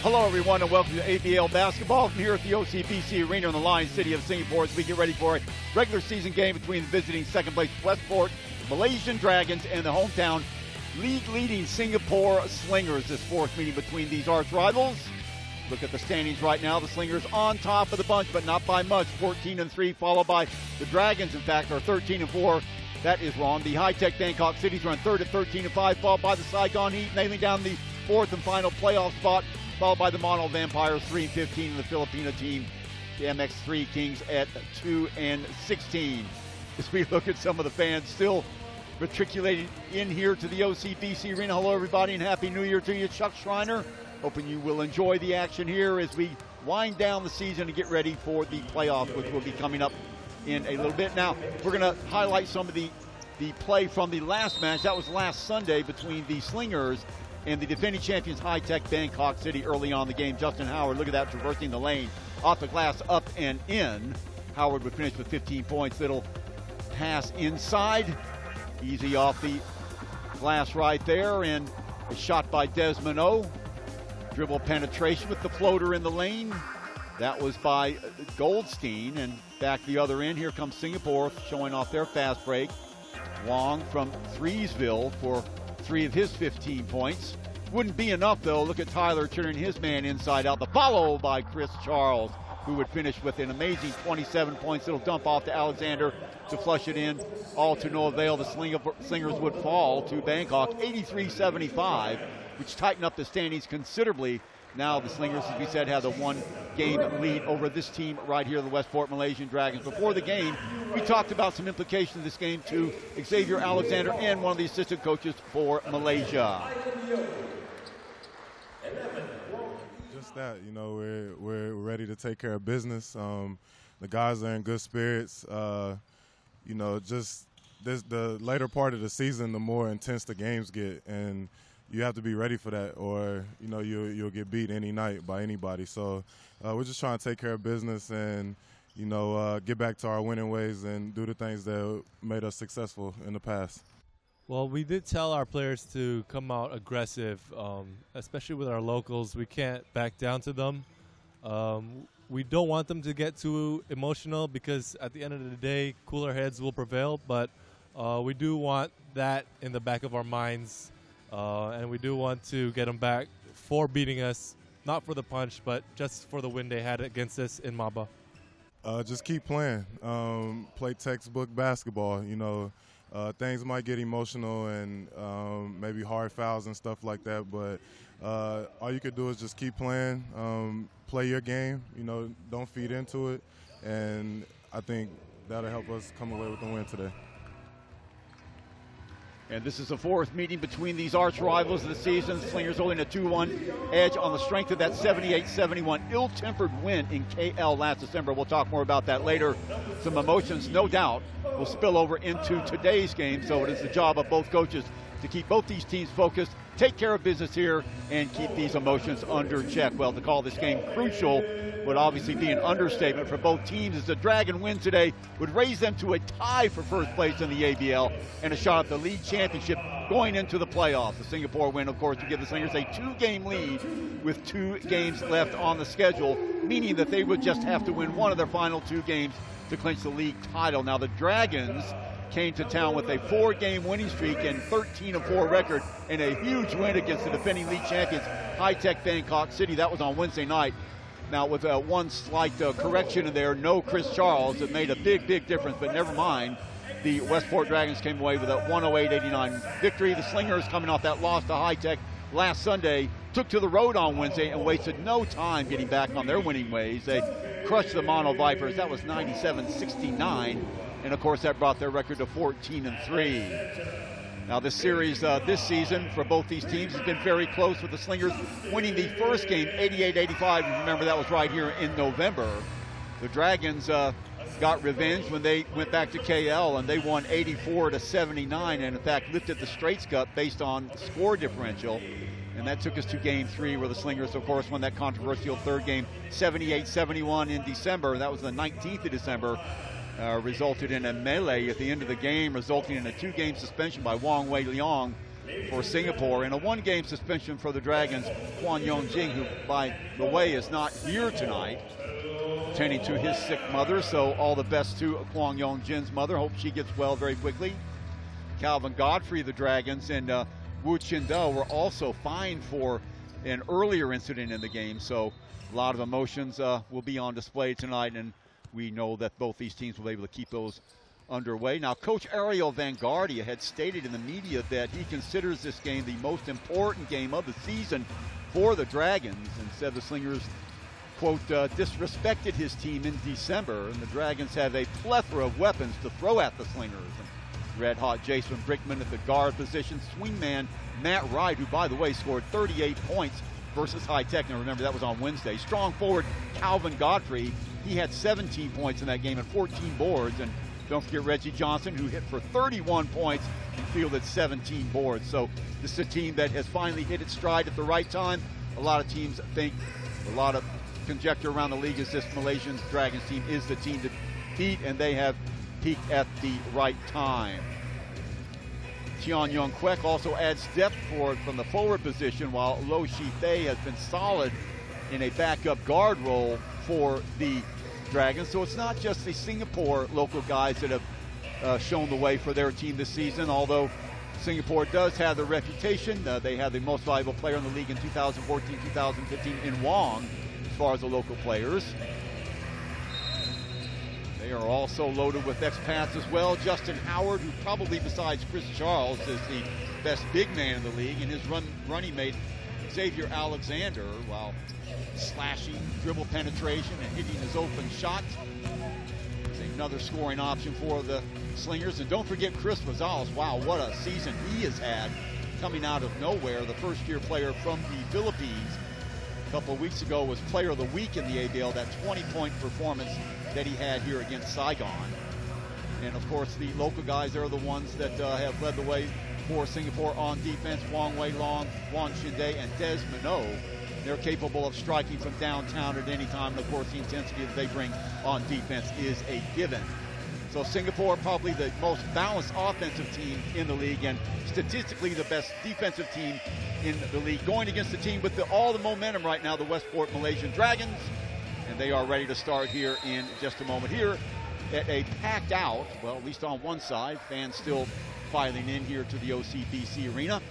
Hello, everyone, and welcome to ABL basketball here at the OCBC Arena in the Lion City of Singapore as we get ready for a regular season game between the visiting second-place Westports Malaysian Dragons and the hometown league-leading Singapore Slingers. This fourth meeting between these arch rivals. Look at the standings right now. The Slingers on top of the bunch, but not by much. 14-3, followed by the Dragons, in fact, are 13-4. That is wrong. The high-tech Bangkok Cities are on third at 13-5, followed by the Saigon Heat, nailing down the fourth and final playoff spot, followed by the Mono Vampires 3-15, and the Filipino team, the MX3 Kings, at 2-16. As we look at some of the fans still matriculating in here to the OCBC Arena. Hello, everybody, and Happy New Year to you. Chuck Schreiner, hoping you will enjoy the action here as we wind down the season and get ready for the playoffs, which will be coming up in a little bit. Now, we're going to highlight some of the play from the last match. That was last Sunday between the Slingers and the defending champions high-tech Bangkok City early on the game. Justin Howard, look at that, traversing the lane, off the glass, up and in. Howard would finish with 15 points. Little pass inside, easy off the glass right there, and a shot by Desmond O. Dribble penetration with the floater in the lane. That was by Goldstein, and back the other end. Here comes Singapore showing off their fast break. Wong from Threesville for 3 of his 15 points. Wouldn't be enough, though. Look at Tyler turning his man inside out. The follow by Chris Charles, who would finish with an amazing 27 points. It'll dump off to Alexander to flush it in, all to no avail. The Slingers would fall to Bangkok 83-75, which tightened up the standings considerably. Now the Slingers, as we said, have the one-game lead over this team right here, the Westports Malaysian Dragons. Before the game, we talked about some implications of this game to Xavier Alexander and one of the assistant coaches for Malaysia. Just that, you know, we're ready to take care of business. The guys are in good spirits. You know, just the later part of the season, the more intense the games get, and you have to be ready for that, or you know you'll get beat any night by anybody. So we're just trying to take care of business and you know get back to our winning ways and do the things that made us successful in the past. Well, we did tell our players to come out aggressive, especially with our locals. We can't back down to them. We don't want them to get too emotional because at the end of the day, cooler heads will prevail. But we do want that in the back of our minds. And we do want to get them back for beating us, not for the punch, but just for the win they had against us in Maba. Just keep playing. Play textbook basketball. You know, things might get emotional and maybe hard fouls and stuff like that, but all you could do is just keep playing, play your game. You know, don't feed into it, and I think that'll help us come away with the win today. And this is the fourth meeting between these arch rivals of the season. Slingers holding a 2-1 edge on the strength of that 78-71 ill-tempered win in KL last December. We'll talk more about that later. Some emotions, no doubt, will spill over into today's game. So it is the job of both coaches to keep both these teams focused, take care of business here, and keep these emotions under check. Well, to call this game crucial would obviously be an understatement for both teams, as the Dragon win today would raise them to a tie for first place in the ABL and a shot at the league championship going into the playoffs. The Singapore win, of course, to give the Slingers a 2-game lead with 2 games left on the schedule, meaning that they would just have to win one of their final 2 games to clinch the league title. Now the Dragons came to town with a 4-game winning streak and 13-4 record, and a huge win against the defending league champions high-tech Bangkok City. That was on Wednesday night. Now with one slight correction in there, no Chris Charles. It made a big difference, but never mind. The Westport Dragons came away with a 108-89 victory. The Slingers, coming off that loss to high-tech last Sunday, took to the road on Wednesday and wasted no time getting back on their winning ways. They crushed the Mono Vipers. That was 97-69. And of course that brought their record to 14-3. Now this series this season for both these teams has been very close, with the Slingers winning the first game 88-85. Remember, that was right here in November. The Dragons got revenge when they went back to KL and they won 84-79, and in fact lifted the Straits Cup based on score differential. And that took us to game 3, where the Slingers, of course, won that controversial third game 78-71 in December. That was the 19th of December. Resulted in a melee at the end of the game, resulting in a 2-game suspension by Wong Wei Leong for Singapore. And a one-game suspension for the Dragons, Kwon Young-jing, who, by the way, is not here tonight, tending to his sick mother. So all the best to Kwon Young-jing's mother. Hope she gets well very quickly. Calvin Godfrey, the Dragons, and Wu Chin-do were also fined for an earlier incident in the game. So a lot of emotions will be on display tonight, and we know that both these teams will be able to keep those underway. Now, Coach Ariel Van Guardia had stated in the media that he considers this game the most important game of the season for the Dragons, and said the Slingers, quote, disrespected his team in December, and the Dragons have a plethora of weapons to throw at the Slingers. And red-hot Jason Brickman at the guard position, swingman Matt Wright, who, by the way, scored 38 points versus High Tech. Now, remember, that was on Wednesday. Strong forward Calvin Godfrey, he had 17 points in that game and 14 boards. And don't forget Reggie Johnson, who hit for 31 points and fielded 17 boards. So this is a team that has finally hit its stride at the right time. A lot of teams think, a lot of conjecture around the league is this Malaysian Dragons team is the team to beat, and they have peaked at the right time. Cheon Young Kwek also adds depth from the forward position, while Lo Shi Fei has been solid in a backup guard role for the Dragons. So it's not just the Singapore local guys that have shown the way for their team this season, although Singapore does have the reputation. They have the most valuable player in the league in 2014-2015 in Wong as far as the local players. They are also loaded with expats as well. Justin Howard, who probably besides Chris Charles is the best big man in the league, and his running mate Xavier Alexander, while slashing, dribble penetration, and hitting his open shot. It's another scoring option for the Slingers. And don't forget Chris Rosales. Wow, what a season he has had coming out of nowhere. The first-year player from the Philippines. A couple of weeks ago was Player of the Week in the ABL, that 20-point performance that he had here against Saigon. And of course the local guys are the ones that have led the way for Singapore on defense. Wong Wei Long, Wang Shinde, and Des Minot. They're capable of striking from downtown at any time, and of course the intensity that they bring on defense is a given. So Singapore, probably the most balanced offensive team in the league, and statistically the best defensive team in the league, going against the team with all the momentum right now, the Westport Malaysian Dragons. And they are ready to start here in just a moment. Here at a packed out, well, at least on one side, fans still filing in here to the OCBC Arena.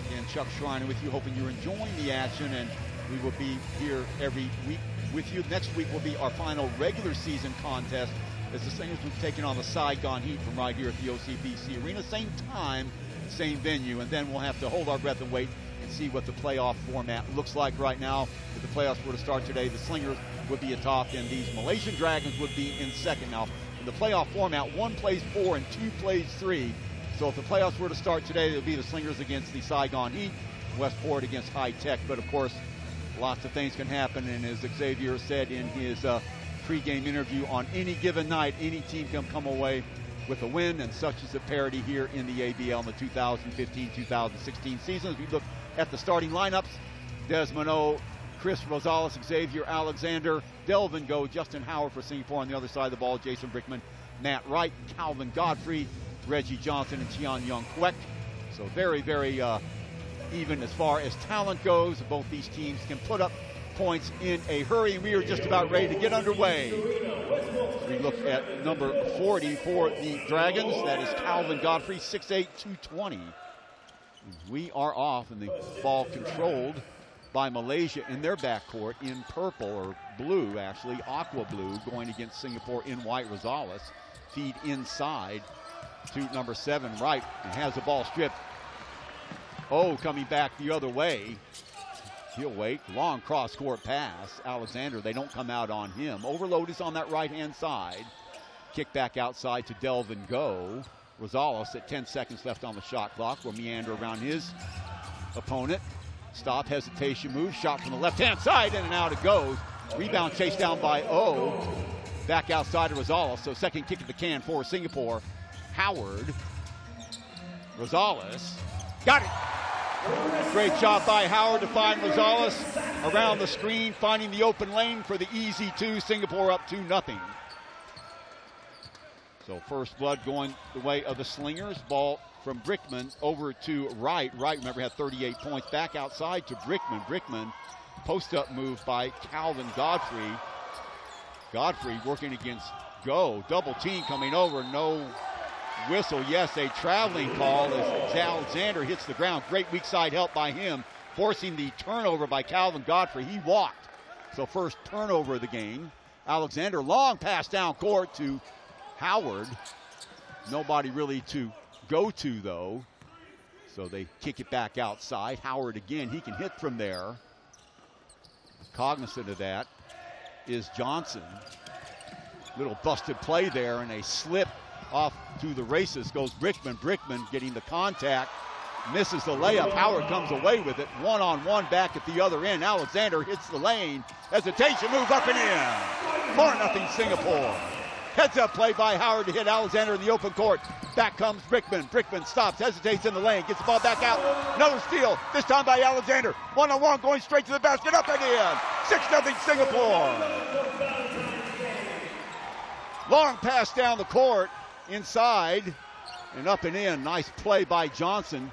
Again, Chuck Schreiner with you, hoping you're enjoying the action, and we will be here every week with you. Next week will be our final regular season contest as the Slingers will be taking on the Saigon Heat from right here at the OCBC Arena. Same time, same venue, and then we'll have to hold our breath and wait and see what the playoff format looks like right now. If the playoffs were to start today, the Slingers would be atop, and these Malaysian Dragons would be in second. Now, in the playoff format, 1 plays 4 and 2 plays 3. So if the playoffs were to start today, it would be the Slingers against the Saigon Heat, Westport against High Tech. But of course, lots of things can happen, and as Xavier said in his pregame interview, on any given night, any team can come away with a win, and such is the parity here in the ABL in the 2015-2016 season. As we look at the starting lineups, Des Minot, Chris Rosales, Xavier Alexander, Delvin Go, Justin Howard for Singapore. On the other side of the ball, Jason Brickman, Matt Wright, Calvin Godfrey, Reggie Johnson, and Cheon Young Kwek. So very, very even as far as talent goes. Both these teams can put up points in a hurry, and we are just about ready to get underway. We look at number 40 for the Dragons. That is Calvin Godfrey, 6'8", 220. We are off, and the ball controlled by Malaysia in their backcourt in purple, or blue actually, aqua blue, going against Singapore in white. Rosales feed inside to number 7, Wright, and has the ball stripped. Oh, coming back the other way. He'll wait. Long cross-court pass. Alexander, they don't come out on him. Overload is on that right-hand side. Kick back outside to Delvin Go. Rosales at 10 seconds left on the shot clock will meander around his opponent. Stop, hesitation move, shot from the left-hand side, in and out it goes. Rebound chased down by O. Back outside to Rosales, so second kick at the can for Singapore. Howard. Rosales. Got it! Great job by Howard to find Rosales around the screen, finding the open lane for the easy 2. Singapore up 2-0. So first blood going the way of the Slingers. Ball from Brickman over to Wright. Wright, remember, had 38 points. Back outside to Brickman. Brickman, post-up move by Calvin Godfrey. Godfrey working against Go. Double team coming over. No whistle. Yes, a traveling call as Alexander hits the ground. Great weak side help by him, forcing the turnover by Calvin Godfrey. He walked. So first turnover of the game. Alexander, long pass down court to Howard. Nobody really to go to, though. So they kick it back outside. Howard again, he can hit from there. Cognizant of that is Johnson. Little busted play there, and a slip off to the races goes Brickman. Brickman getting the contact, misses the layup. Howard comes away with it. One-on-one back at the other end. Alexander hits the lane. Hesitation, move up and in. 4-0 Singapore. Heads-up play by Howard to hit Alexander in the open court. Back comes Brickman. Brickman stops, hesitates in the lane, gets the ball back out. Another steal, this time by Alexander. One-on-one going straight to the basket, up and in. 6-0 Singapore. Long pass down the court, inside, and up and in. Nice play by Johnson.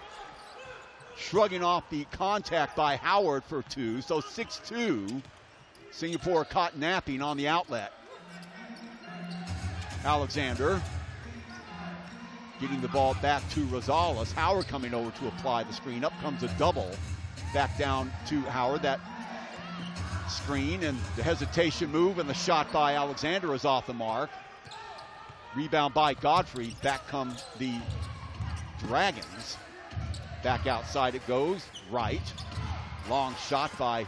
Shrugging off the contact by Howard for two. So 6-2. Singapore caught napping on the outlet. Alexander getting the ball back to Rosales. Howard coming over to apply the screen. Up comes a double. Back down to Howard. That screen and the hesitation move, and the shot by Alexander is off the mark. Rebound by Godfrey. Back come the Dragons. Back outside it goes. Right. Long shot by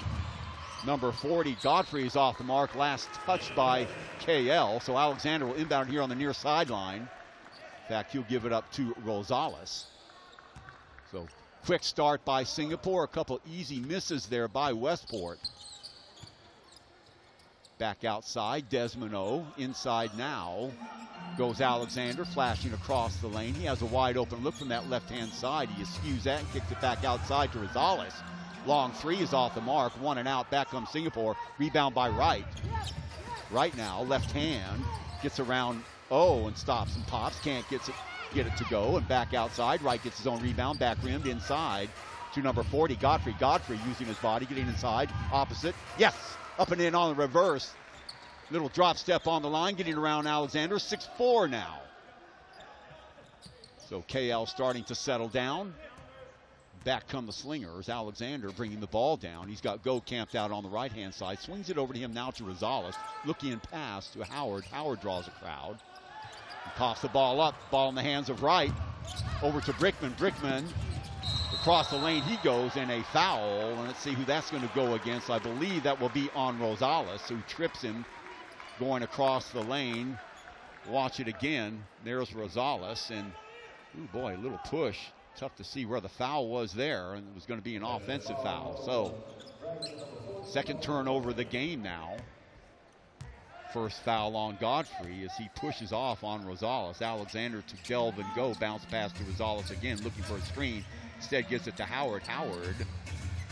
number 40. Godfrey is off the mark. Last touch by KL. So Alexander will inbound here on the near sideline. In fact, he'll give it up to Rosales. So quick start by Singapore. A couple easy misses there by Westport. Back outside, Desmond O. Inside now goes Alexander, flashing across the lane. He has a wide open look from that left-hand side. He eschews that and kicks it back outside to Rosales. Long three is off the mark. One and out. Back comes Singapore. Rebound by Wright. Right now, left hand, gets around O and stops and pops. Can't get it to go. And back outside. Wright gets his own rebound. Back rimmed inside to number 40, Godfrey. Godfrey using his body, getting inside. Opposite. Yes! Up and in on the reverse. Little drop step on the line, getting around Alexander. 6-4 now. So KL starting to settle down. Back come the Slingers. Alexander bringing the ball down. He's got Go camped out on the right-hand side. Swings it over to him now to Rosales. Looking in pass to Howard. Howard draws a crowd. He pops the ball up. Ball in the hands of Wright. Over to Brickman. Brickman across the lane he goes, and a foul. And let's see who that's going to go against. I believe that will be on Rosales, who trips him going across the lane. Watch it again. There's Rosales, and oh boy, a little push. Tough to see where the foul was there, and it was going to be an offensive foul. So second turnover of the game now. First foul on Godfrey as he pushes off on Rosales. Alexander to delve and go. Bounce pass to Rosales again, looking for a screen. Instead gives it to Howard. Howard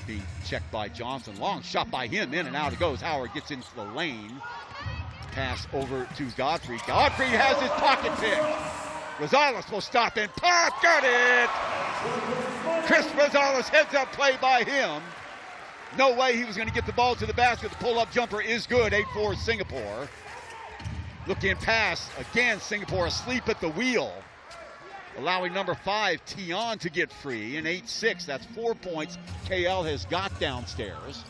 being checked by Johnson. Long shot by him. In and out it goes. Howard gets into the lane. Pass over to Godfrey. Godfrey has his pocket pick. Rosales will stop and pop. Got it! Chris Rosales, heads up play by him. No way he was going to get the ball to the basket. The pull-up jumper is good. 8-4 Singapore. Looking pass. Again, Singapore asleep at the wheel. Allowing number 5, Tion, to get free. And 8-6. That's 4 points KL has got downstairs.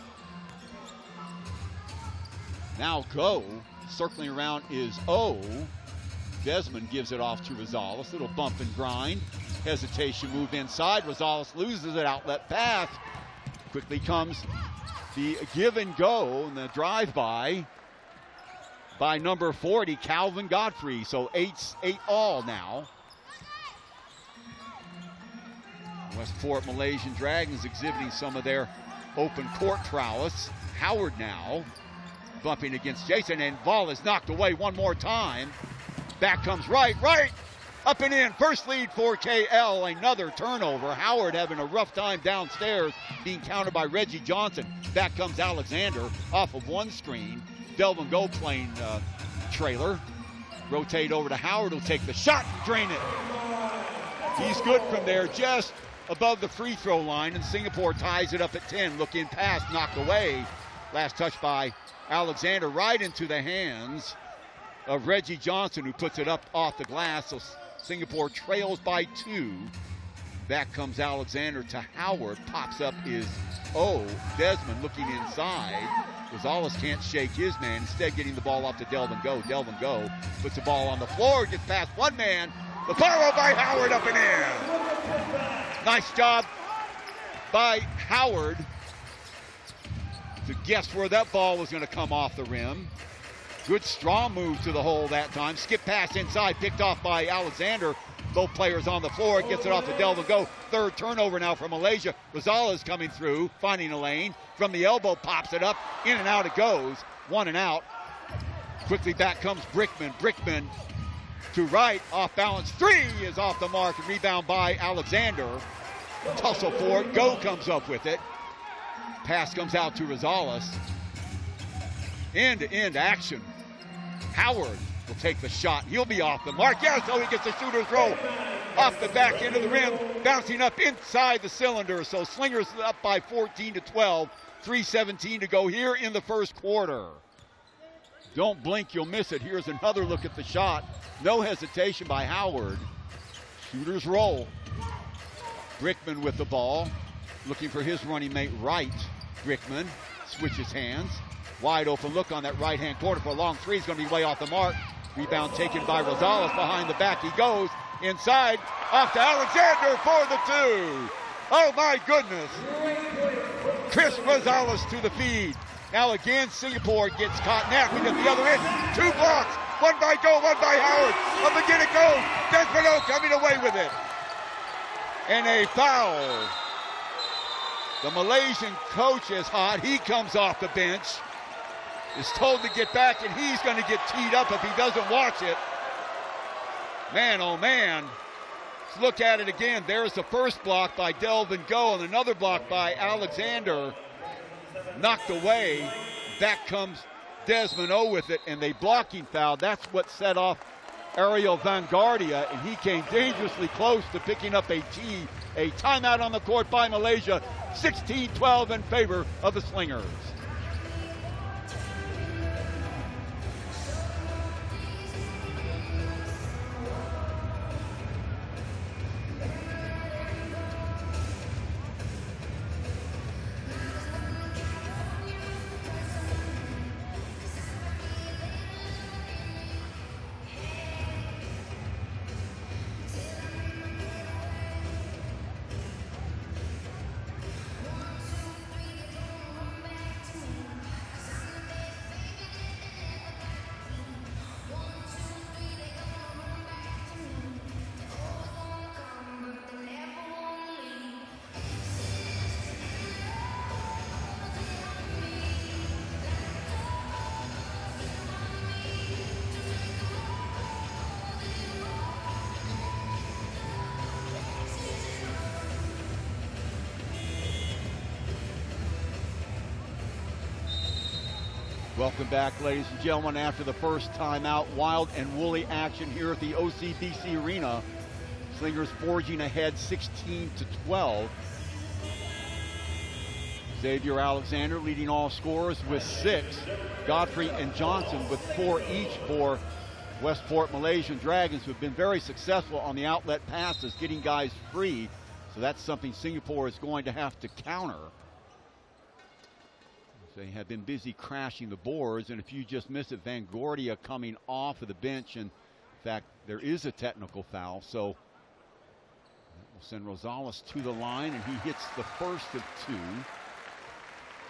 Now Go. Circling around is O. Desmond gives it off to Rosales. Little bump and grind. Hesitation move inside. Rosales loses it. Outlet pass. Quickly comes the give and go and the drive-by by number 40, Calvin Godfrey. So 8 all now. Westport Malaysian Dragons exhibiting some of their open court prowess. Howard now bumping against Jason, and ball is knocked away one more time. Back comes Wright. Up and in. First lead for KL. Another turnover. Howard having a rough time downstairs, being countered by Reggie Johnson. Back comes Alexander off of one screen. Delvin Go playing trailer. Rotate over to Howard. He'll take the shot and drain it. He's good from there, just above the free throw line, and Singapore ties it up at 10. Look in pass, knocked away. Last touch by Alexander, right into the hands of Reggie Johnson, who puts it up off the glass. So Singapore trails by 2. Back comes Alexander to Howard. Pops up is Desmond looking inside. Rosales can't shake his man, instead getting the ball off to Delvin Go. Delvin Go puts the ball on the floor, gets past one man. The follow by Howard up and in. Nice job by Howard to guess where that ball was going to come off the rim. Good strong move to the hole that time. Skip pass inside, picked off by Alexander. Both players on the floor, gets it off to Delvin Go. Third turnover now for Malaysia. Rosales coming through, finding a lane. From the elbow, pops it up. In and out it goes. 1 and out. Quickly back comes Brickman. Brickman to right, off balance. 3 is off the mark. Rebound by Alexander. Tussle for it. Go comes up with it. Pass comes out to Rosales. End-to-end action. Howard will take the shot. He'll be off the mark. Yeah, so he gets a shooter's roll off the back end of the rim, bouncing up inside the cylinder. So Slingers up by 14-12. 3:17 to go here in the first quarter. Don't blink, you'll miss it. Here's another look at the shot. No hesitation by Howard. Shooter's roll. Brickman with the ball. Looking for his running mate right. Brickman switches hands. Wide open look on that right-hand corner for a long 3. He's going to be way off the mark. Rebound taken by Rosales. Behind the back he goes. Inside. Off to Alexander for the 2. Oh, my goodness. Chris Rosales to the feed. Now again, Singapore gets caught napping at the other end. 2 blocks. One by Go, one by Howard. Up again it goes. Desmond coming away with it. And a foul. The Malaysian coach is hot. He comes off the bench. Is told to get back, and he's going to get teed up if he doesn't watch it. Man, oh man. Let's look at it again. There's the first block by Delvin Go, and another block by Alexander. Knocked away. Back comes Desmond O with it, and they blocking foul. That's what set off Ariel Vanguardia, and he came dangerously close to picking up a tee. A timeout on the court by Malaysia. 16-12 in favor of the Slingers. Welcome back, ladies and gentlemen, after the first timeout. Wild and woolly action here at the OCBC Arena. Slingers forging ahead 16-12. Xavier Alexander leading all scorers with 6. Godfrey and Johnson with 4 each for Westport Malaysian Dragons, who have been very successful on the outlet passes, getting guys free. So that's something Singapore is going to have to counter. They have been busy crashing the boards, and if you just missed it, Vanguardia coming off of the bench, and in fact, there is a technical foul, so we'll send Rosales to the line, and he hits the first of 2.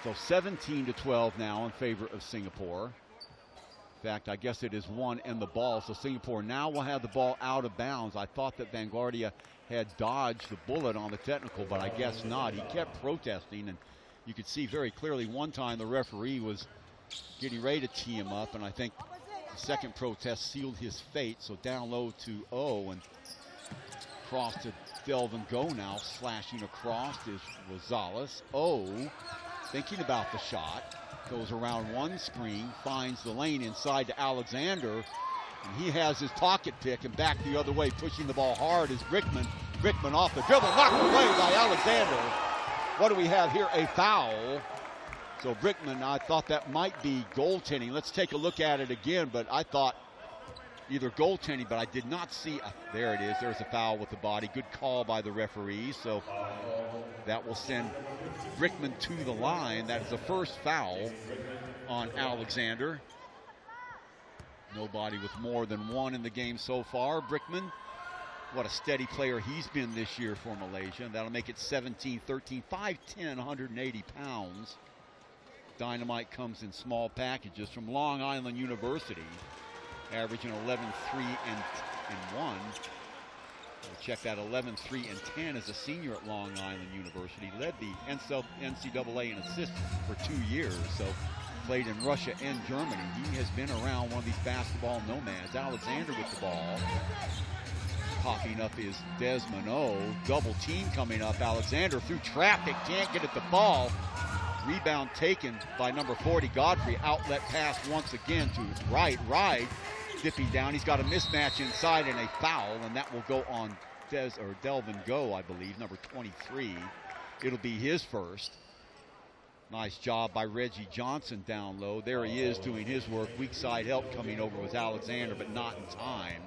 So 17-12 now in favor of Singapore. In fact, I guess it is 1 and the ball, so Singapore now will have the ball out of bounds. I thought that Vanguardia had dodged the bullet on the technical, but I guess not. He kept protesting, and you could see very clearly one time the referee was getting ready to tee him up, and I think the second protest sealed his fate. So down low to O, and cross to Delvin Go now. Slashing across is Rosales. O, thinking about the shot, goes around one screen, finds the lane inside to Alexander, and he has his pocket pick and back the other way, pushing the ball hard as Brickman Brickman off the dribble, knocked away by Alexander. What do we have here? A foul. So Brickman, I thought that might be goaltending. Let's take a look at it again, but I thought either goaltending, but I did not see. There it is. There's a foul with the body. Good call by the referee. So that will send Brickman to the line. That is the first foul on Alexander. Nobody with more than one in the game so far. Brickman, what a steady player he's been this year for Malaysia. That'll make it 17-13, 5'10", 180 pounds. Dynamite comes in small packages from Long Island University, averaging 11, 3, and 1. We'll check that 11, 3, and 10 as a senior at Long Island University. Led the NCAA in assists for 2 years, so played in Russia and Germany. He has been around one of these basketball nomads. Alexander with the ball. Popping up is Desmond. Double team coming up. Alexander through traffic, can't get at the ball. Rebound taken by number 40, Godfrey. Outlet pass once again to Wright. Dipping down. He's got a mismatch inside and a foul, and that will go on Delvin Go, I believe, number 23. It'll be his first. Nice job by Reggie Johnson down low. There he is doing his work. Weak side help coming over with Alexander, but not in time.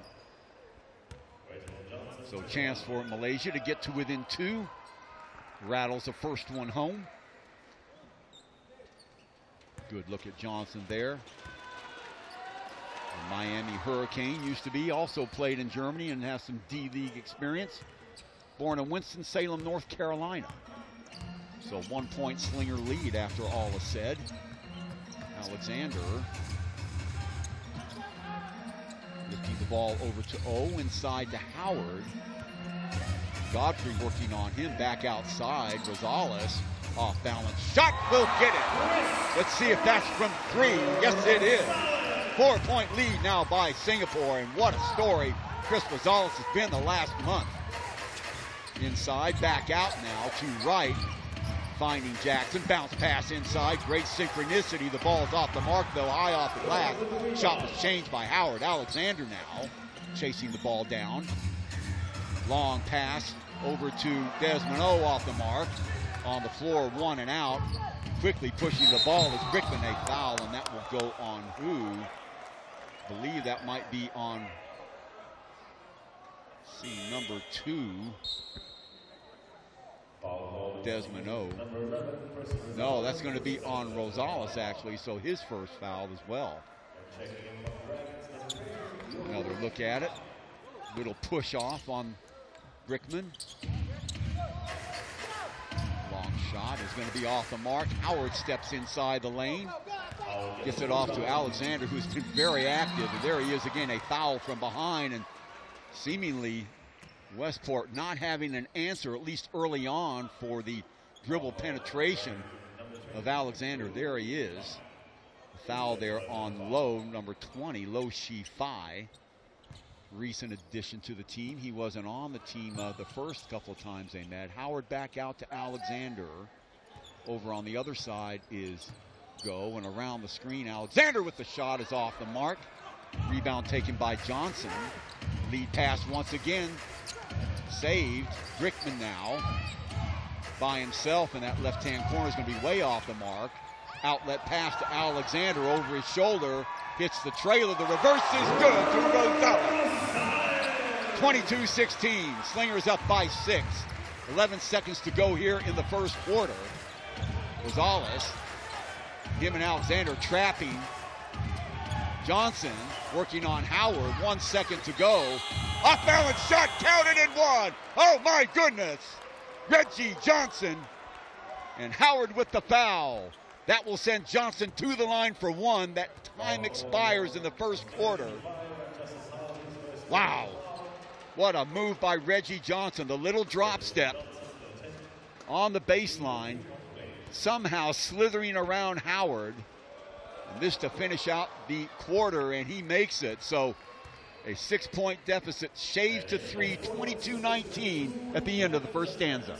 So chance for Malaysia to get to within 2. Rattles the first one home. Good look at Johnson there. The Miami Hurricane used to be, also played in Germany and has some D-League experience. Born in Winston-Salem, North Carolina. So 1-point Slinger lead after all is said. Alexander lifting the ball over to O, inside to Howard. Godfrey working on him back outside. Rosales off balance. Shot will get it. Let's see if that's from 3. Yes, it is. 4-point lead now by Singapore, and what a story Chris Rosales has been the last month. Inside, back out now to Wright. Finding Jackson, bounce pass inside, great synchronicity. The ball's off the mark though, high off the glass. Shot was changed by Howard. Alexander now chasing the ball down. Long pass over to Desmond off the mark. On the floor, 1 and out. Quickly pushing the ball is Brickman, a foul, and that will go on who? I believe that might be on number 2. Desmond No, that's going to be on Rosales actually, so his first foul as well. Another look at it. Little push off on Brickman. Long shot is going to be off the mark. Howard steps inside the lane. Gets it off to Alexander, who's been very active. And there he is again, a foul from behind, and seemingly Westport not having an answer, at least early on, for the dribble penetration of Alexander. There he is. A foul there on Low, number 20, Low Shi-Fi. Recent addition to the team. He wasn't on the team the first couple of times they met. Howard back out to Alexander. Over on the other side is Go, and around the screen, Alexander with the shot is off the mark. Rebound taken by Johnson. Lead pass once again. Saved. Brickman now by himself, and that left-hand corner is going to be way off the mark. Outlet pass to Alexander over his shoulder. Hits the trailer. The reverse is good to Rosales. 22-16. Slingers up by 6. 11 seconds to go here in the first quarter. Rosales, him and Alexander trapping. Johnson working on Howard. 1 second to go. Off balance shot, counted and 1. Oh my goodness. Reggie Johnson and Howard with the foul. That will send Johnson to the line for 1. That time expires in the first quarter. Wow. What a move by Reggie Johnson. The little drop step on the baseline, somehow slithering around Howard. And this to finish out the quarter, and he makes it. So a 6-point deficit shaved to 3, 22-19 at the end of the first stanza.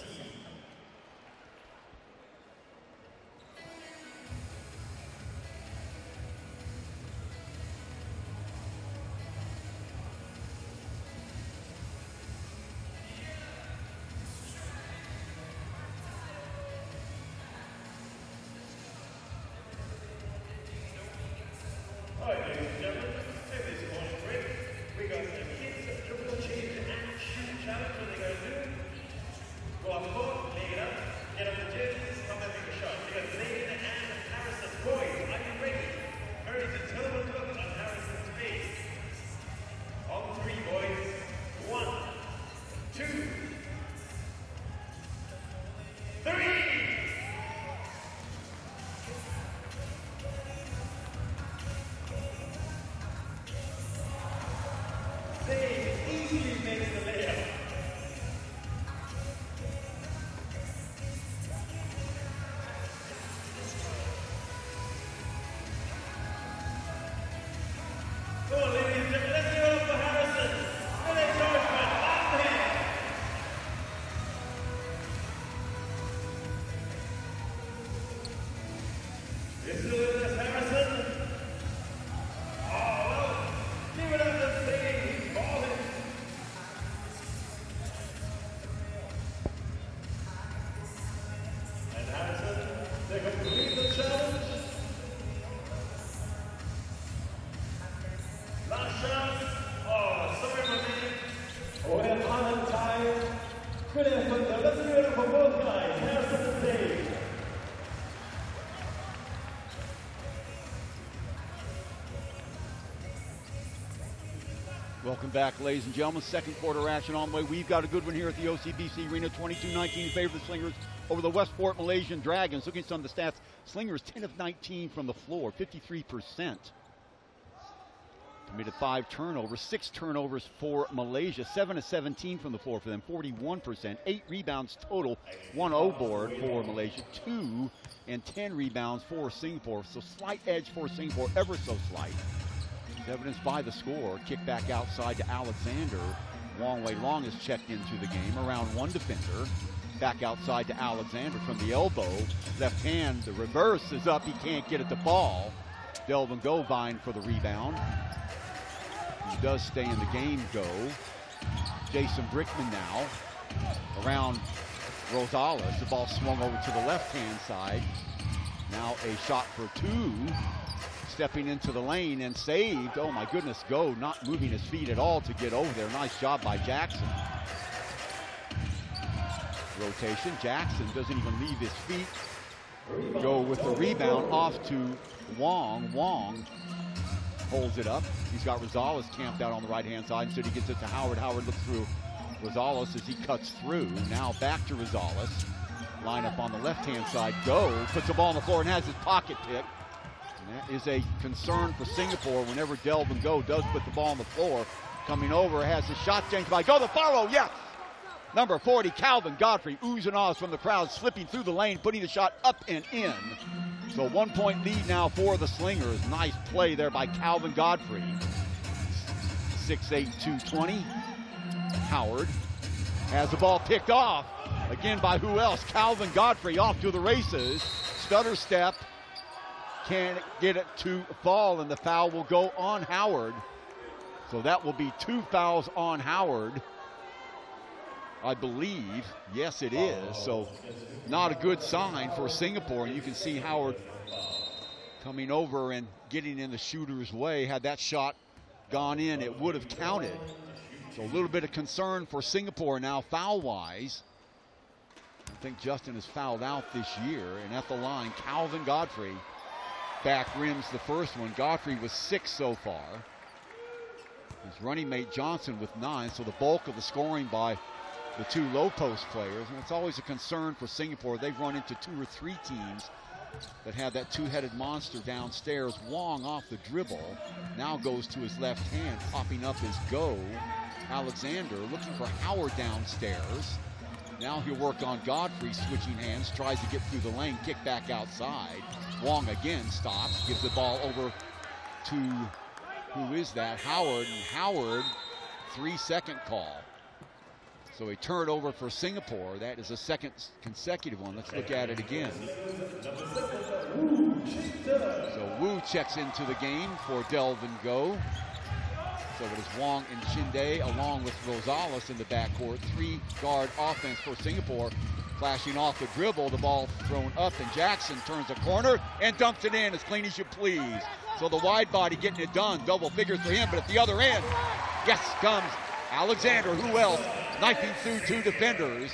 Welcome back, ladies and gentlemen. Second quarter action on the way. We've got a good one here at the OCBC Arena. 22-19 in favor of the Slingers over the Westports Malaysian Dragons. Looking at some of the stats, Slingers 10 of 19 from the floor, 53%. Committed 5 turnovers, 6 turnovers for Malaysia, 7 of 17 from the floor for them, 41%. 8 rebounds total, 1 O-board for Malaysia, 2 and 10 rebounds for Singapore. So slight edge for Singapore, ever so slight. Evidenced by the score. Kick back outside to Alexander. Wong Wei Long is checked into the game. Around one defender. Back outside to Alexander from the elbow. Left hand, the reverse is up. He can't get at the ball. Delvin Go vying for the rebound. He does stay in the game, Go. Jason Brickman now. Around Rosales. The ball swung over to the left-hand side. Now a shot for 2. Stepping into the lane and saved. Oh my goodness, Go not moving his feet at all to get over there. Nice job by Jackson. Rotation, Jackson doesn't even leave his feet. Go with the rebound off to Wong. Wong holds it up. He's got Rosales camped out on the right-hand side. Instead he gets it to Howard. Howard looks through Rosales as he cuts through. Now back to Rosales. Line up on the left-hand side. Go puts the ball on the floor and has his pocket pick. And that is a concern for Singapore whenever Delvin Go does put the ball on the floor. Coming over, has his shot changed by Go. The follow, yes! Number 40, Calvin Godfrey, oohs and ahs from the crowd, slipping through the lane, putting the shot up and in. So 1-point lead now for the Slingers. Nice play there by Calvin Godfrey. 6'8", 220. Howard has the ball picked off. Again by who else? Calvin Godfrey off to the races. Stutter step. Can't get it to fall, and the foul will go on Howard. So that will be 2 fouls on Howard, I believe. Yes, it is. So not a good sign for Singapore. And you can see Howard coming over and getting in the shooter's way. Had that shot gone in, it would have counted. So a little bit of concern for Singapore now foul-wise. I think Justin has fouled out this year. And at the line, Calvin Godfrey back rims the first one. Godfrey was 6 so far. His running mate Johnson with 9, so the bulk of the scoring by the 2 low post players. And it's always a concern for Singapore. They've run into 2 or 3 teams that have that 2-headed monster downstairs. Wong off the dribble. Now goes to his left hand. Popping up is Go. Alexander looking for Howard downstairs. Now he'll work on Godfrey, switching hands, tries to get through the lane, kick back outside. Wong again stops, gives the ball over to, who is that? Howard, and Howard, 3-second call. So a turnover for Singapore. That is a second consecutive one. Let's look at it again. So Wu checks into the game for Delvin Go. So it is Wong and Shinde along with Rosales in the backcourt. 3-guard offense for Singapore. Flashing off the dribble, the ball thrown up, and Jackson turns a corner and dumps it in as clean as you please. So the wide body getting it done. Double figures for him, but at the other end, yes, comes Alexander. Who else? Knifing through 2 defenders.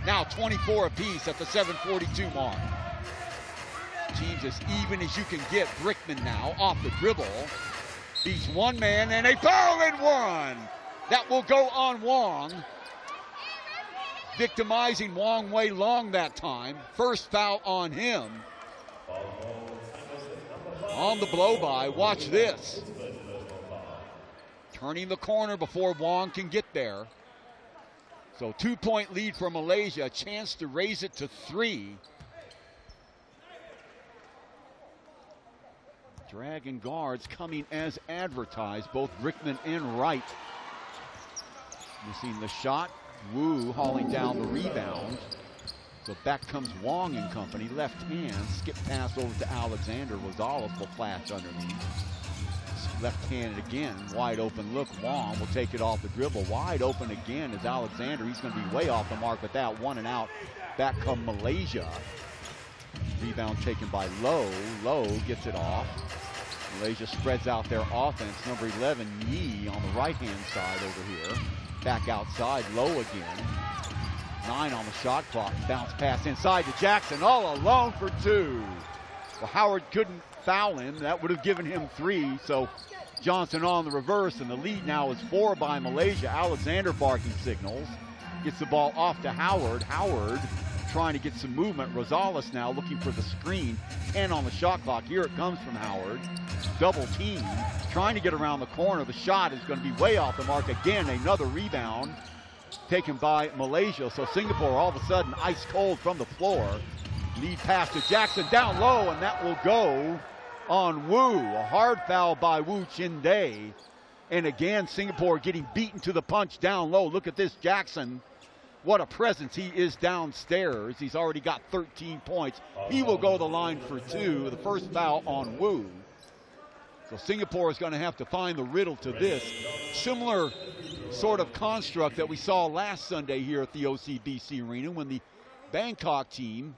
Now 24 apiece at the 7:42 mark. Teams as even as you can get. Brickman now off the dribble. Beats one man and a foul and 1. That will go on Wong. Victimizing Wong Wei Long that time. First foul on him. On the blow-by, watch this. Turning the corner before Wong can get there. So 2-point lead for Malaysia, a chance to raise it to 3. Dragon guards coming as advertised, both Brickman and Wright. Missing the shot. Wu hauling down the rebound. So back comes Wong and company. Left hand, skip pass over to Alexander. Rosales will flash underneath. Left-handed again, wide open look. Wong will take it off the dribble. Wide open again is Alexander. He's going to be way off the mark with that. 1 and out. Back come Malaysia. Rebound taken by Lowe. Lowe gets it off. Malaysia spreads out their offense. Number 11, Yi on the right-hand side over here. Back outside, Lowe again. 9 on the shot clock. Bounce pass inside to Jackson, all alone for 2. Well, Howard couldn't foul him. That would have given him 3. So Johnson on the reverse, and the lead now is 4 by Malaysia. Alexander barking signals. Gets the ball off to Howard. Howard trying to get some movement. Rosales now looking for the screen. 10 on the shot clock. Here it comes from Howard. Double team. Trying to get around the corner. The shot is going to be way off the mark. Again, another rebound taken by Malaysia. So Singapore all of a sudden ice cold from the floor. Lead pass to Jackson down low, and that will go on Wu. A hard foul by Wu Chin-Day. And again, Singapore getting beaten to the punch down low. Look at this, Jackson. What a presence he is downstairs. He's already got 13 points. He will go to the line for 2. The first foul on Wu. So Singapore is going to have to find the riddle to this. Similar sort of construct that we saw last Sunday here at the OCBC Arena when the Bangkok team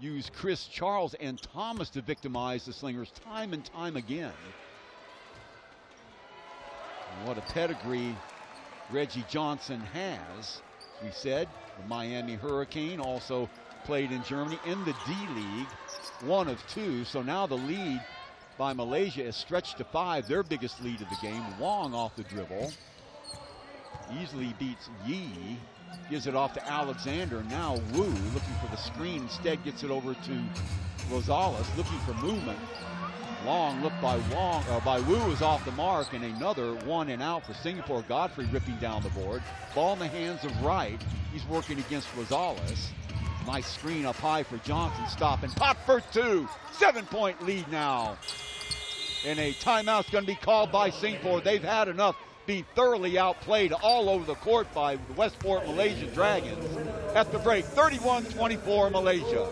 used Chris Charles and Thomas to victimize the Slingers time and time again. And what a pedigree Reggie Johnson has. As we said, the Miami Hurricane also played in Germany in the D-League, 1 of 2. So now the lead by Malaysia is stretched to 5, their biggest lead of the game. Wong off the dribble. Easily beats Yi. Gives it off to Alexander. Now Wu looking for the screen. Instead gets it over to Rosales looking for movement. Long look by Wu is off the mark, and another 1 and out for Singapore. Godfrey ripping down the board. Ball in the hands of Wright. He's working against Rosales. Nice screen up high for Johnson. Stop and pop for 2. 7-point lead now. And a timeout's going to be called by Singapore. They've had enough. Being thoroughly outplayed all over the court by the Westport Malaysia Dragons. At the break, 31-24 Malaysia.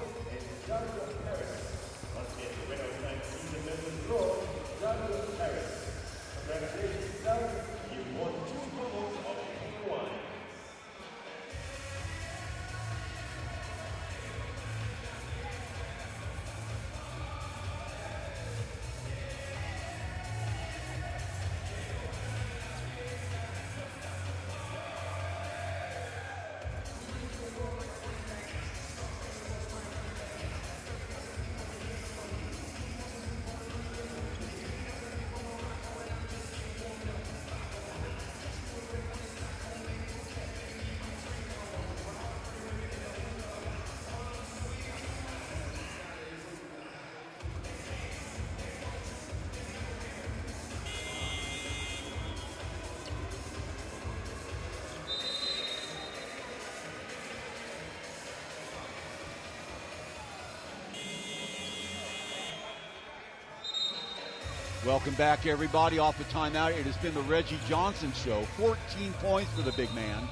Welcome back, everybody, off the timeout. It has been the Reggie Johnson show. 14 points for the big man.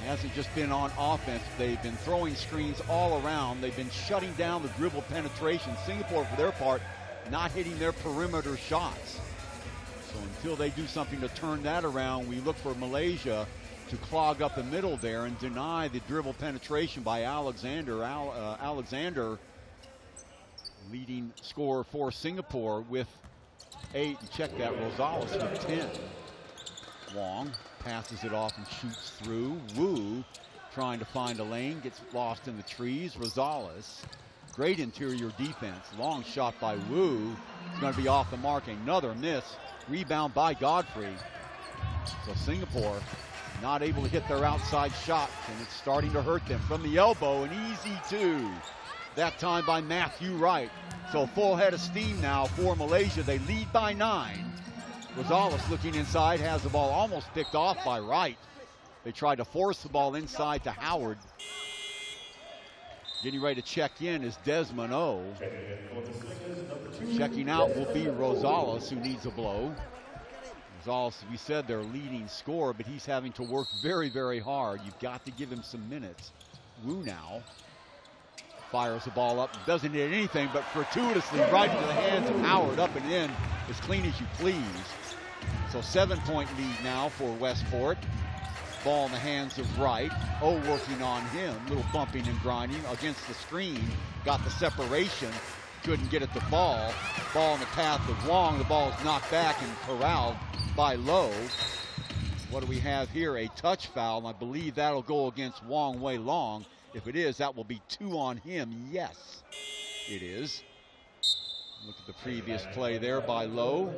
Hasn't just been on offense. They've been throwing screens all around. They've been shutting down the dribble penetration. Singapore, for their part, not hitting their perimeter shots. So until they do something to turn that around, we look for Malaysia to clog up the middle there and deny the dribble penetration by Alexander. Alexander, leading scorer for Singapore with 8. And check that, Rosales with 10. Wong passes it off and shoots through. Wu trying to find a lane, gets lost in the trees. Rosales, great interior defense. Long shot by Wu. It's going to be off the mark. Another miss. Rebound by Godfrey. So Singapore not able to hit their outside shots, and it's starting to hurt them. From the elbow, an easy 2. That time by Matthew Wright. So full head of steam now for Malaysia. They lead by 9. Rosales looking inside, has the ball almost picked off by Wright. They tried to force the ball inside to Howard. Getting ready to check in is Desmond O. Checking out will be Rosales, who needs a blow. Rosales, we said, their leading scorer, but he's having to work very, very hard. You've got to give him some minutes. Wu now fires the ball up, doesn't hit anything, but fortuitously right into the hands of Howard, up and in, as clean as you please. So 7-point lead now for Westport. Ball in the hands of Wright. Oh, working on him, little bumping and grinding against the screen, got the separation, couldn't get it to fall. Ball in the path of Wong, the ball is knocked back and corralled by Lowe. What do we have here? A touch foul, and I believe that'll go against Wong Wei Long. If it is, that will be 2 on him. Yes, it is. Look at the previous play there by Lowe.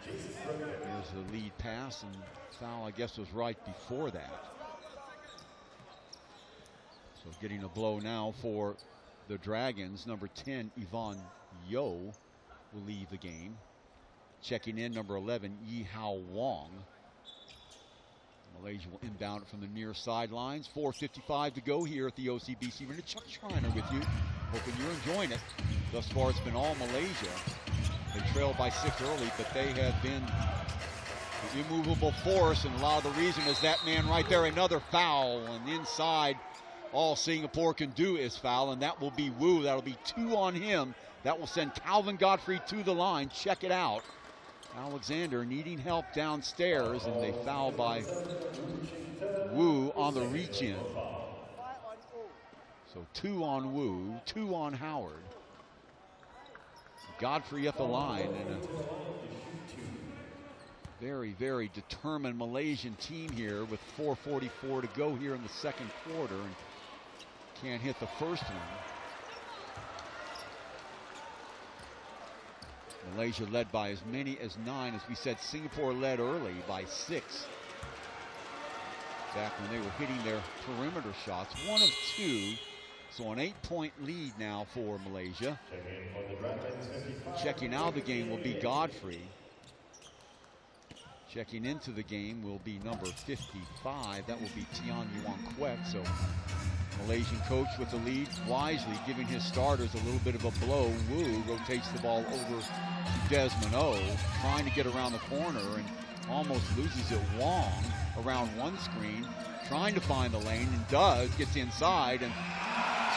There's the lead pass, and foul, I guess, was right before that. So getting a blow now for the Dragons. Number 10, Yvonne Yo, will leave the game. Checking in, number 11, Yi Hao Wong. Malaysia will inbound it from the near sidelines. 4:55 to go here at the OCBC Arena. Chuck Schreiner with you. Hoping you're enjoying it. Thus far, it's been all Malaysia. They trailed by 6 early, but they have been the immovable force, and a lot of the reason is that man right there. Another foul, and inside, all Singapore can do is foul, and that will be Wu. That'll be 2 on him. That will send Calvin Godfrey to the line. Check it out. Alexander needing help downstairs, and they foul by Wu on the reach-in. So 2 on Wu, 2 on Howard. Godfrey at the line, and a very, very determined Malaysian team here with 4:44 to go here in the second quarter, and can't hit the first one. Malaysia led by as many as 9. As we said, Singapore led early by 6. Back when they were hitting their perimeter shots. 1 of 2. So an 8-point lead now for Malaysia. Checking out of the game will be Godfrey. Checking into the game will be number 55. That will be Tian Yuan Kwek. So Malaysian coach with the lead, wisely giving his starters a little bit of a blow. Wu rotates the ball over to Desmond O, trying to get around the corner and almost loses it. Wong around one screen, trying to find the lane, and does, gets inside and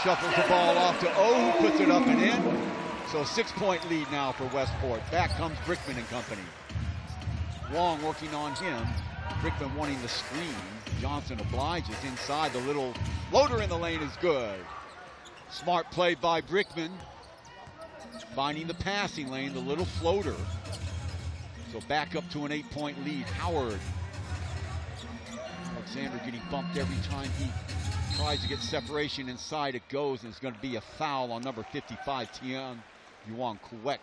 shuffles the ball off to O, who puts it up and in. So 6-point lead now for Westport. Back comes Brickman and company. Wong working on him. Brickman wanting the screen. Johnson obliges inside. The little floater in the lane is good. Smart play by Brickman. Finding the passing lane, the little floater. So back up to an 8-point lead. Howard. Alexander getting bumped every time he tries to get separation inside. It goes, and it's going to be a foul on number 55, Tian Yuan Kwek.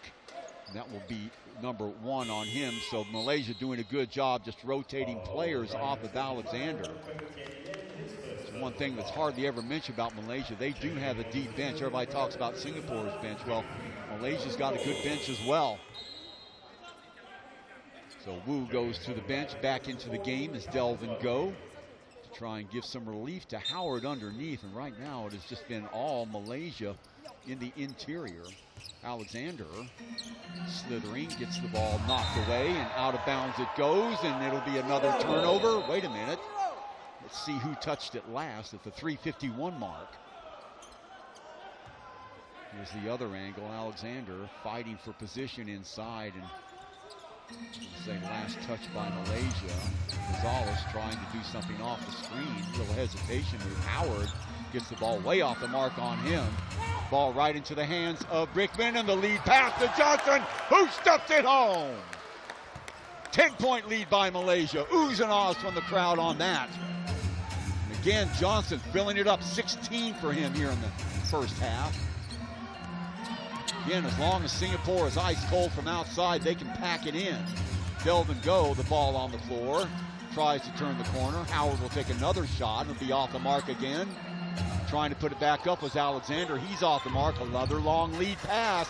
That will be number 1 on him. So Malaysia doing a good job just rotating players off of Alexander. It's one thing that's hardly ever mentioned about Malaysia. They do have a deep bench. Everybody talks about Singapore's bench. Well, Malaysia's got a good bench as well. So Wu goes to the bench. Back into the game as Delvin Go to try and give some relief to Howard underneath. And right now it has just been all Malaysia in the interior. Alexander slithering, gets the ball knocked away, and out of bounds it goes, and it'll be another turnover. Wait a minute. Let's see who touched it last at the 3:51 mark. Here's the other angle. Alexander fighting for position inside, and say last touch by Malaysia. Gonzalez trying to do something off the screen. Little hesitation with Howard. Gets the ball way off the mark on him. Ball right into the hands of Brickman, and the lead pass to Johnson, who stuffed it home. 10-point lead by Malaysia. Oohs and ahs from the crowd on that. And again, Johnson filling it up. 16 for him here in the first half. Again, as long as Singapore is ice cold from outside, they can pack it in. Delvin Go, the ball on the floor, tries to turn the corner. Howard will take another shot and be off the mark again. Trying to put it back up was Alexander. He's off the mark. Another long lead pass.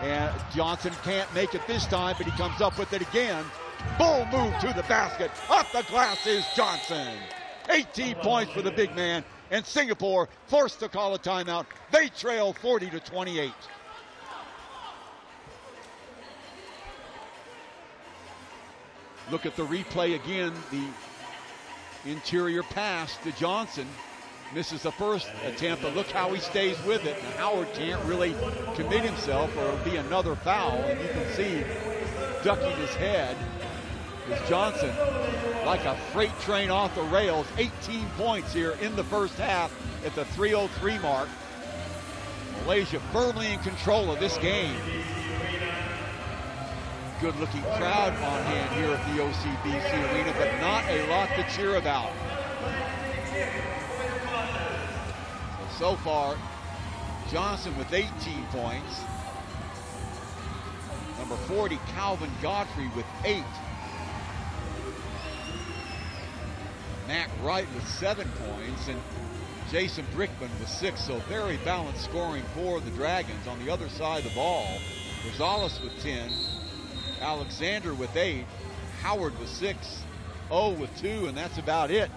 And Johnson can't make it this time, but he comes up with it again. Bull move to the basket. Off the glass is Johnson. 18 points for the big man. And Singapore forced to call a timeout. They trail 40-28. Look at the replay again. The interior pass to Johnson. Misses the first attempt, but look how he stays with it. And Howard can't really commit himself, or it'll be another foul. And you can see ducking his head is Johnson, like a freight train off the rails. 18 points here in the first half at the 3:03 mark. Malaysia firmly in control of this game. good-looking crowd on hand here at the OCBC Arena, but not a lot to cheer about. So far, Johnson with 18 points. Number 40, Calvin Godfrey with 8. Matt Wright with 7 points, and Jason Brickman with 6. So very balanced scoring for the Dragons. On the other side of the ball, Rosales with 10, Alexander with 8, Howard with 6, O with 2, and that's about it.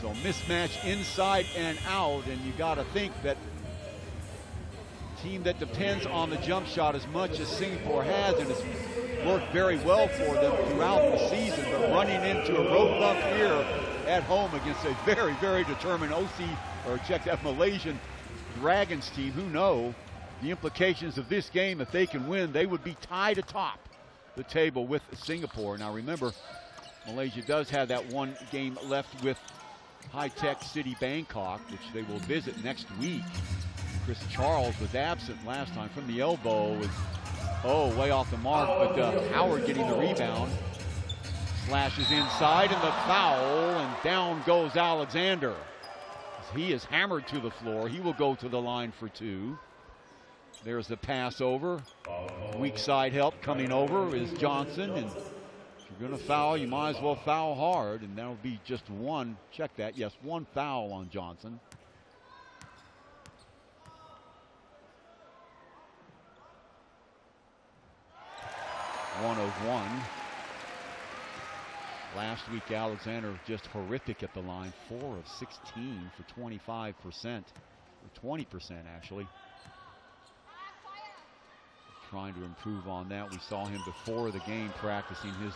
So mismatch inside and out, and you got to think that team that depends on the jump shot as much as Singapore has, and it's worked very well for them throughout the season, but running into a road bump here at home against a very, very determined Malaysian Dragons team who know the implications of this game. If they can win, they would be tied atop the table with Singapore. Now remember, Malaysia does have that one game left with High-Tech City Bangkok, which they will visit next week. Chris Charles was absent last time from the elbow. Way off the mark, but Howard getting the rebound. Slashes inside and the foul, and down goes Alexander. He is hammered to the floor. He will go to the line for 2. There's the pass over. Weak side help coming over is Johnson, and if you're going to foul, you might as well foul hard, and that'll be just one. Check that. Yes, one foul on Johnson. One of one. Last week, Alexander just horrific at the line. 4 of 16 for 25%, or 20% actually. Trying to improve on that. We saw him before the game practicing his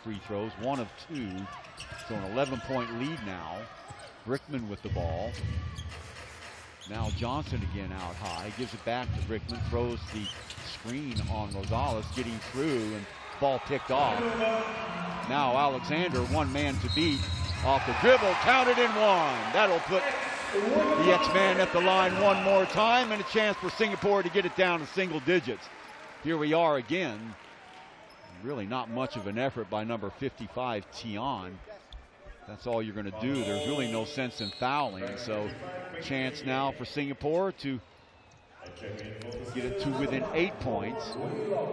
free throws. 1 of 2. So an 11-point lead now. Brickman with the ball. Now Johnson again out high. Gives it back to Brickman. Throws the screen on Rosales, getting through, and ball picked off. Now Alexander, one man to beat. Off the dribble, counted in 1. That'll put the X-Man at the line one more time, and a chance for Singapore to get it down to single digits. Here we are again. Really not much of an effort by number 55, Tian. That's all you're going to do. There's really no sense in fouling. So chance now for Singapore to get it to within 8 points.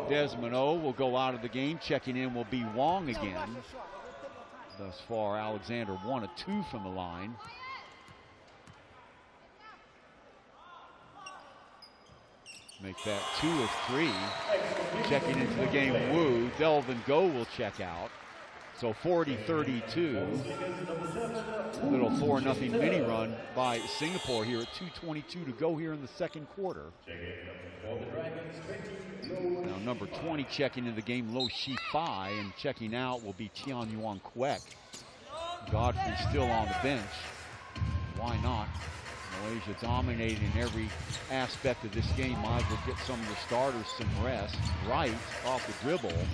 Desmond O will go out of the game. Checking in will be Wong again. Thus far, Alexander 1 of 2 from the line. Make that 2 of 3. Checking into the game, Wu. Delvin Go will check out. So 40-32. Little 4-0 mini run by Singapore here at 2:22 to go here in the second quarter. Now number 20 checking into the game, Lo Shi-Fai, and checking out will be Tian Yuan Kwek. Godfrey still on the bench. Why not? Malaysia dominating in every aspect of this game. Might as well get some of the starters some rest. Wright off the dribble.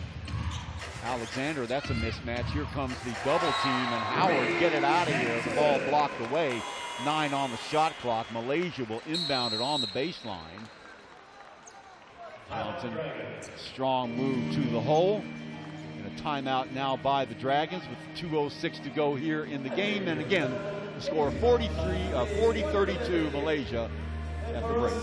Alexander, that's a mismatch. Here comes the double team, and Howard get it out of here. The ball blocked away. 9 on the shot clock. Malaysia will inbound it on the baseline. Johnson, strong move to the hole. And a timeout now by the Dragons with 2:06 to go here in the game. And again, the score 40-32 Malaysia at the break.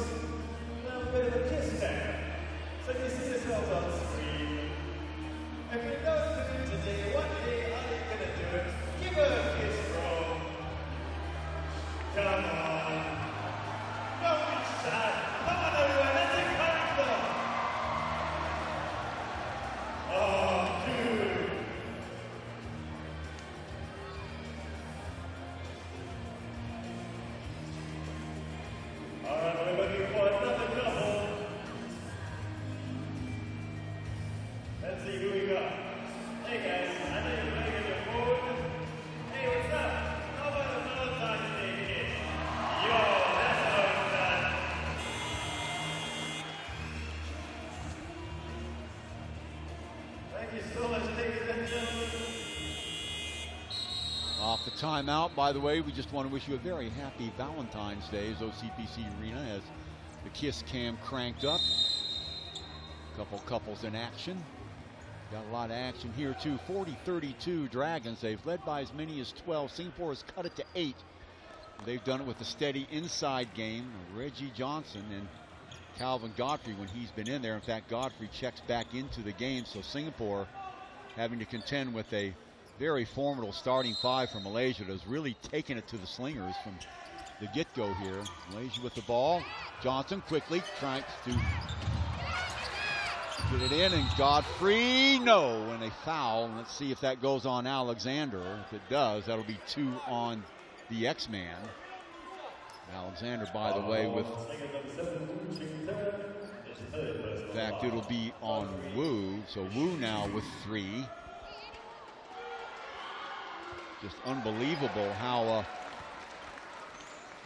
Off the timeout, by the way, we just want to wish you a very happy Valentine's Day as OCBC Arena has the Kiss Cam cranked up. Couple couples in action. Got a lot of action here too. 40-32 Dragons. They've led by as many as 12. Singapore has cut it to 8. They've done it with a steady inside game. Reggie Johnson and Calvin Godfrey when he's been in there. In fact, Godfrey checks back into the game. So Singapore having to contend with a very formidable starting 5 for Malaysia that's really taken it to the Slingers from the get-go here. Malaysia with the ball. Johnson quickly tries to get it in, and Godfrey, no, and a foul. Let's see if that goes on Alexander. If it does, that'll be 2 on the X-Man. Alexander, by the way, with, in fact, it'll be on Wu. So Wu now with 3. Just unbelievable how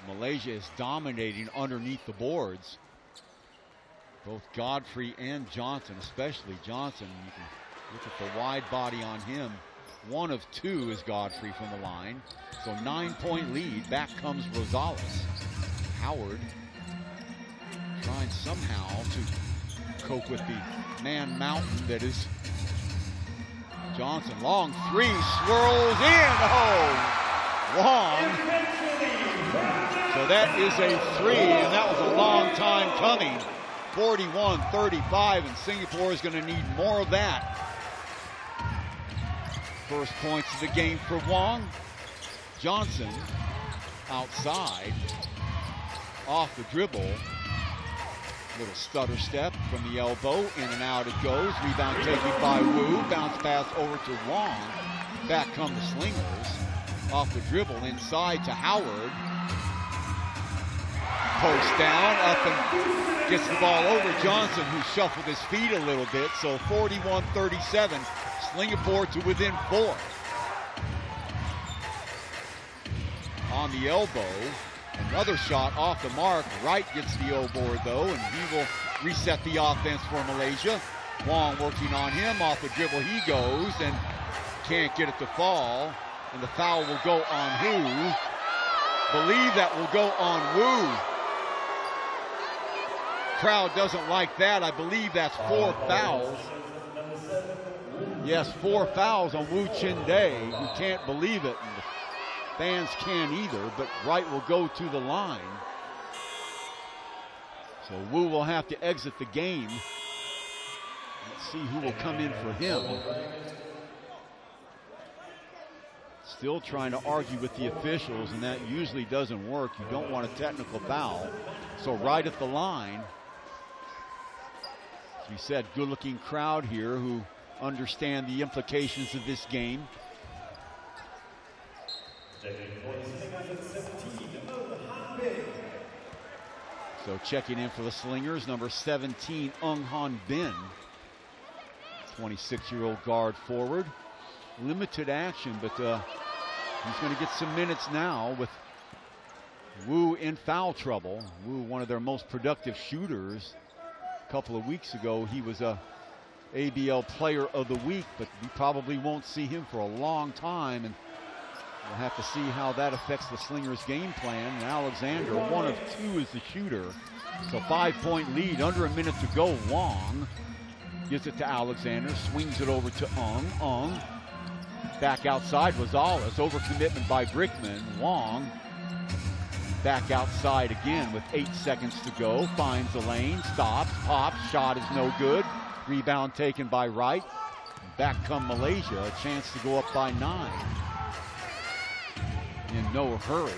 Malaysia is dominating underneath the boards. Both Godfrey and Johnson, especially Johnson. You can look at the wide body on him. 1 of 2 is Godfrey from the line. So 9-point lead. Back comes Rosales. Howard trying somehow to cope with the man mountain that is Johnson. Long 3, swirls in. Oh, Wong. So that is a 3, and that was a long time coming. 41-35, and Singapore is going to need more of that. First points of the game for Wong. Johnson outside, off the dribble. Little stutter step from the elbow, in and out it goes. Rebound taken by Wu. Bounce pass over to Wong. Back come the Slingers. Off the dribble, inside to Howard. Post down, up and gets the ball over Johnson, who shuffled his feet a little bit. So 41-37, Singapore to within 4. On the elbow, another shot off the mark. Wright gets the O-board though, and he will reset the offense for Malaysia. Wong working on him, off the dribble he goes, and can't get it to fall. And the foul will go on who? Believe that will go on Wu. Crowd doesn't like that. I believe that's 4 fouls. Yes, 4 fouls on Wu Chin Day. You can't believe it. And the fans can't either, but Wright will go to the line. So Wu will have to exit the game. Let's see who will come in for him. Still trying to argue with the officials, and that usually doesn't work. You don't want a technical foul. So right at the line. As we said, good-looking crowd here who understand the implications of this game. So checking in for the Slingers, number 17, Ung Han Bin. 26-year-old guard forward. Limited action, but he's going to get some minutes now with Wu in foul trouble. Wu, one of their most productive shooters. A couple of weeks ago, he was a ABL Player of the Week, but we probably won't see him for a long time, and we'll have to see how that affects the Slingers' game plan. And Alexander, 1 of 2 is the shooter. So 5-point lead, under a minute to go. Wong gives it to Alexander, swings it over to Ung. Back outside, Rosales, overcommitment by Brickman. Wong back outside again with 8 seconds to go. Finds the lane, stops, pops, shot is no good. Rebound taken by Wright. Back come Malaysia, a chance to go up by 9. In no hurry.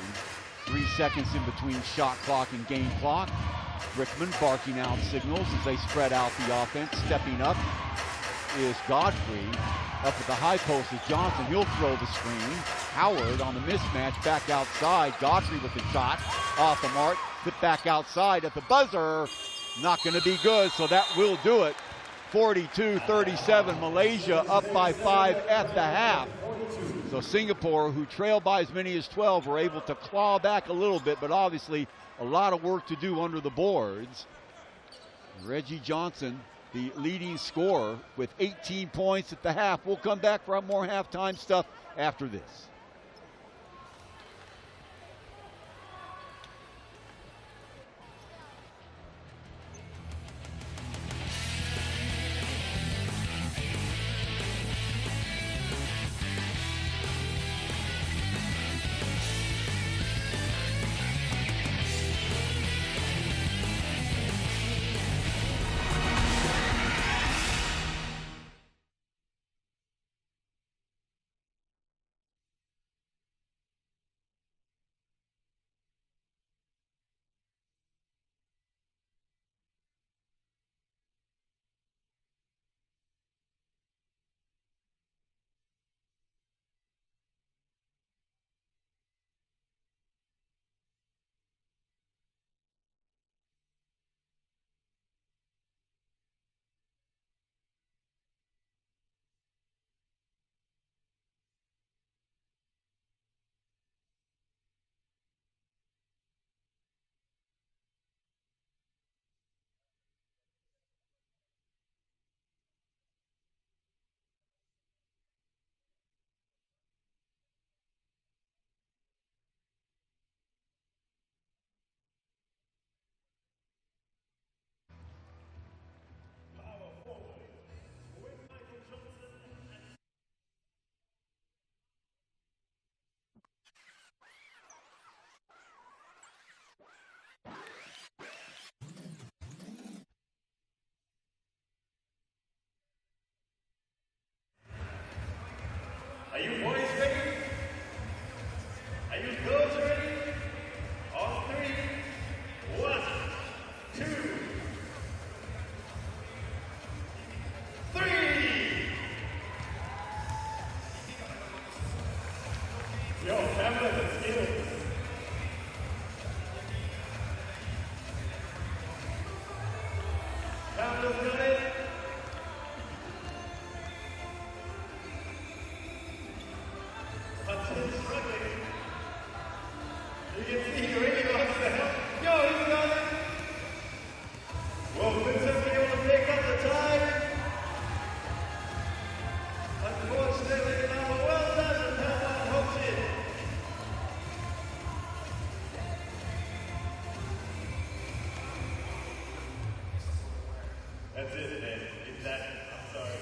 3 seconds in between shot clock and game clock. Brickman barking out signals as they spread out the offense. Stepping up is Godfrey. Up at the high post is Johnson. He'll throw the screen. Howard on the mismatch, back outside. Godfrey with the shot. Off the mark. Flip back outside at the buzzer. Not going to be good, so that will do it. 42-37, Malaysia up by 5 at the half. So Singapore, who trailed by as many as 12, were able to claw back a little bit, but obviously a lot of work to do under the boards. Reggie Johnson, the leading scorer, with 18 points at the half. We'll come back for more halftime stuff after this. That's it, man. Exactly. I'm sorry.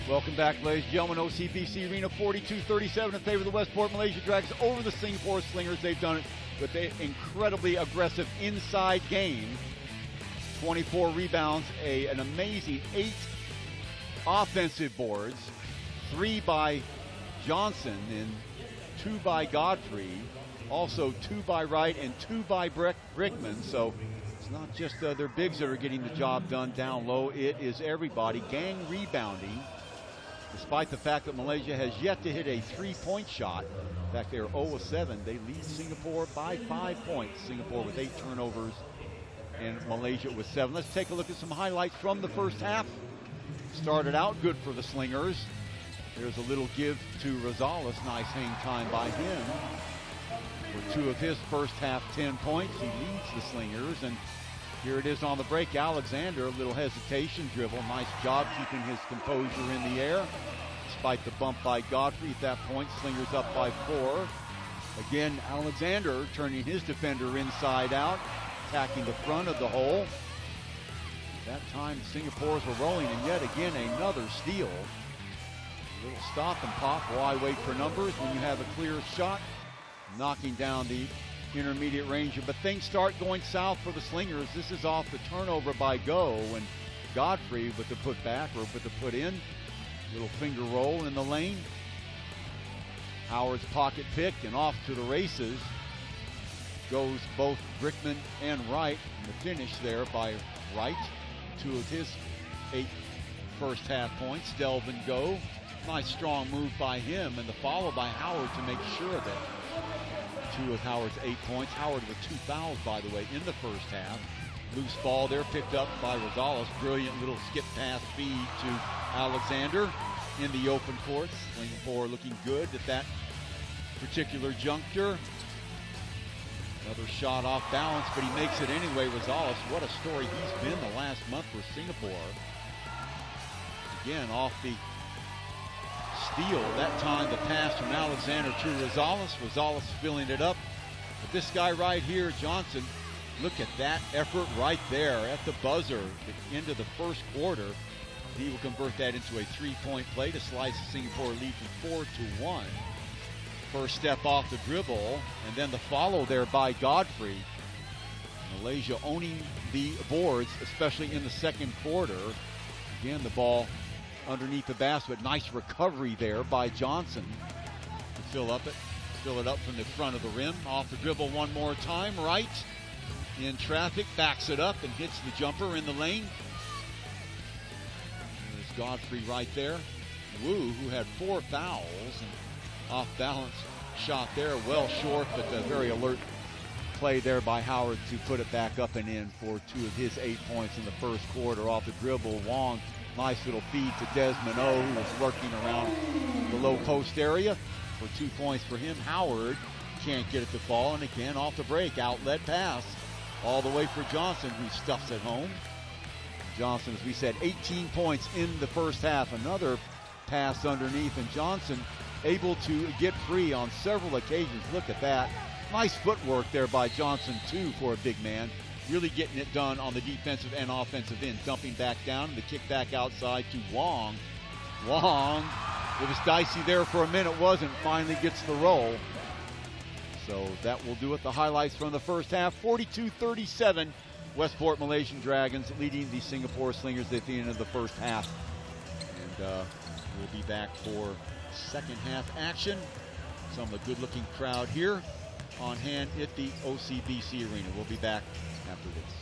Welcome back, ladies and gentlemen. OCBC Arena 42-37 in favor of the Westports Malaysia Dragons over the Singapore Slingers. They've done it with an incredibly aggressive inside game. 24 rebounds, an amazing 8 offensive boards, 3 by Johnson and 2 by Godfrey. Also 2 by Wright and 2 by Brickman. So it's not just their bigs that are getting the job done down low. It is everybody. Gang rebounding. Despite the fact that Malaysia has yet to hit a 3-point shot. In fact, they are 0 of 7. They lead Singapore by 5 points. Singapore with 8 turnovers and Malaysia with 7. Let's take a look at some highlights from the first half. Started out good for the Slingers. There's a little give to Rosales. Nice hang time by him. For 2 of his first half 10 points, he leads the Slingers. And here it is on the break. Alexander, a little hesitation dribble. Nice job keeping his composure in the air. Despite the bump by Godfrey at that point, Slingers up by 4. Again, Alexander turning his defender inside out, attacking the front of the hole. That time, Singapore's were rolling, and yet again, another steal. A little stop and pop. Why wait for numbers when you have a clear shot? Knocking down the intermediate range, but things start going south for the Slingers. This is off the turnover by Go, and Godfrey with the put back or with the put in. Little finger roll in the lane. Howard's pocket picked and off to the races. Goes both Brickman and Wright. And the finish there by Wright. 2 of his 8 first half points. Delvin Go. Nice strong move by him, and the follow by Howard to make sure of it. 2 of Howard's 8 points. Howard with 2 fouls, by the way, in the first half. Loose ball there picked up by Rosales. Brilliant little skip pass feed to Alexander. in the open courts. Singapore looking good at that particular juncture. Another shot off balance, but he makes it anyway. Rosales, what a story he's been the last month for Singapore. Again, off the steal. That time the pass from Alexander to Rosales. Rosales filling it up. But this guy right here, Johnson, look at that effort right there at the buzzer, the end of the first quarter. He will convert that into a three-point play to slice the Singapore lead from 4-1. First step off the dribble, and then the follow there by Godfrey. Malaysia owning the boards, especially in the second quarter. Again, the ball underneath the basket. Nice recovery there by Johnson to fill it up from the front of the rim. Off the dribble one more time, right in traffic, backs it up and hits the jumper in the lane. There's Godfrey right there. Wu, who had 4 fouls, and off balance shot there, well short, but a very alert play there by Howard to put it back up and in for 2 of his 8 points in the first quarter. Off the dribble, Wong, nice little feed to Desmond O, who was lurking around the low post area for 2 points for him. Howard can't get it to fall, and again off the break, outlet pass all the way for Johnson, who stuffs it home. Johnson, as we said, 18 points in the first half. Another pass underneath, and Johnson able to get free on several occasions. Look at that. Nice footwork there by Johnson, too, for a big man. Really getting it done on the defensive and offensive end. Dumping back down, the kick back outside to Wong. Wong, it was dicey there for a minute, wasn't. Finally gets the roll. So that will do it. The highlights from the first half. 42-37. Westport Malaysian Dragons leading the Singapore Slingers at the end of the first half. And we'll be back for second half action. Some of the good-looking crowd here on hand at the OCBC Arena. We'll be back after this.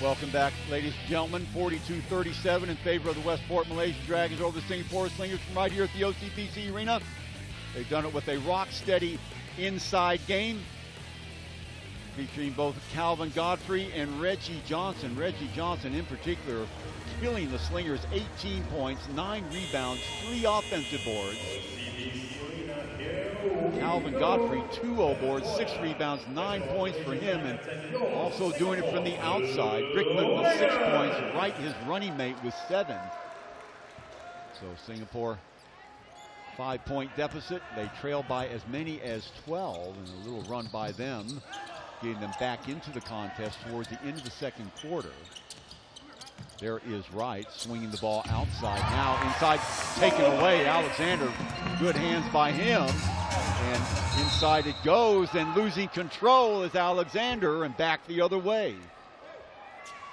Welcome back, ladies and gentlemen. 42-37 in favor of the Westports Malaysia Dragons over the Singapore Slingers from right here at the OCBC Arena. They've done it with a rock-steady inside game featuring both Calvin Godfrey and Reggie Johnson. Reggie Johnson in particular killing the Slingers, 18 points, 9 rebounds, 3 offensive boards. Calvin Godfrey, 2 boards, 6 rebounds, 9 points for him, and also doing it from the outside. Brickman with 6 points, Wright, his running mate, with 7. So Singapore, 5-point deficit. They trail by as many as 12, and a little run by them, getting them back into the contest towards the end of the second quarter. There is Wright swinging the ball outside. Now inside, taken away. Alexander, good hands by him. And inside it goes, and losing control is Alexander, and back the other way.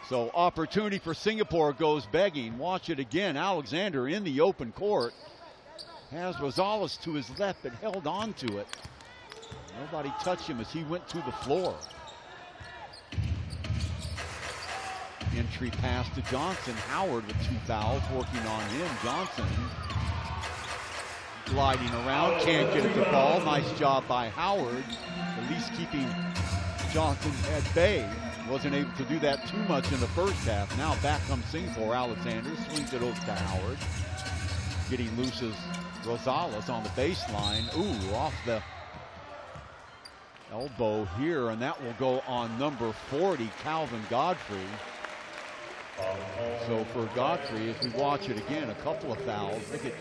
So opportunity for Singapore goes begging. Watch it again. Alexander in the open court. Has Rosales to his left, but held on to it. Nobody touched him as he went to the floor. Entry pass to Johnson. Howard with 2 fouls working on him. Johnson gliding around, can't get it to fall. Nice job by Howard, at least keeping Johnson at bay. Wasn't able to do that too much in the first half. Now back comes Singapore. Alexander swings it over to Howard. Getting loose as Rosales on the baseline. Ooh, off the elbow here, and that will go on number 40, Calvin Godfrey. So for Godfrey, as we watch it again, a couple of fouls. Look at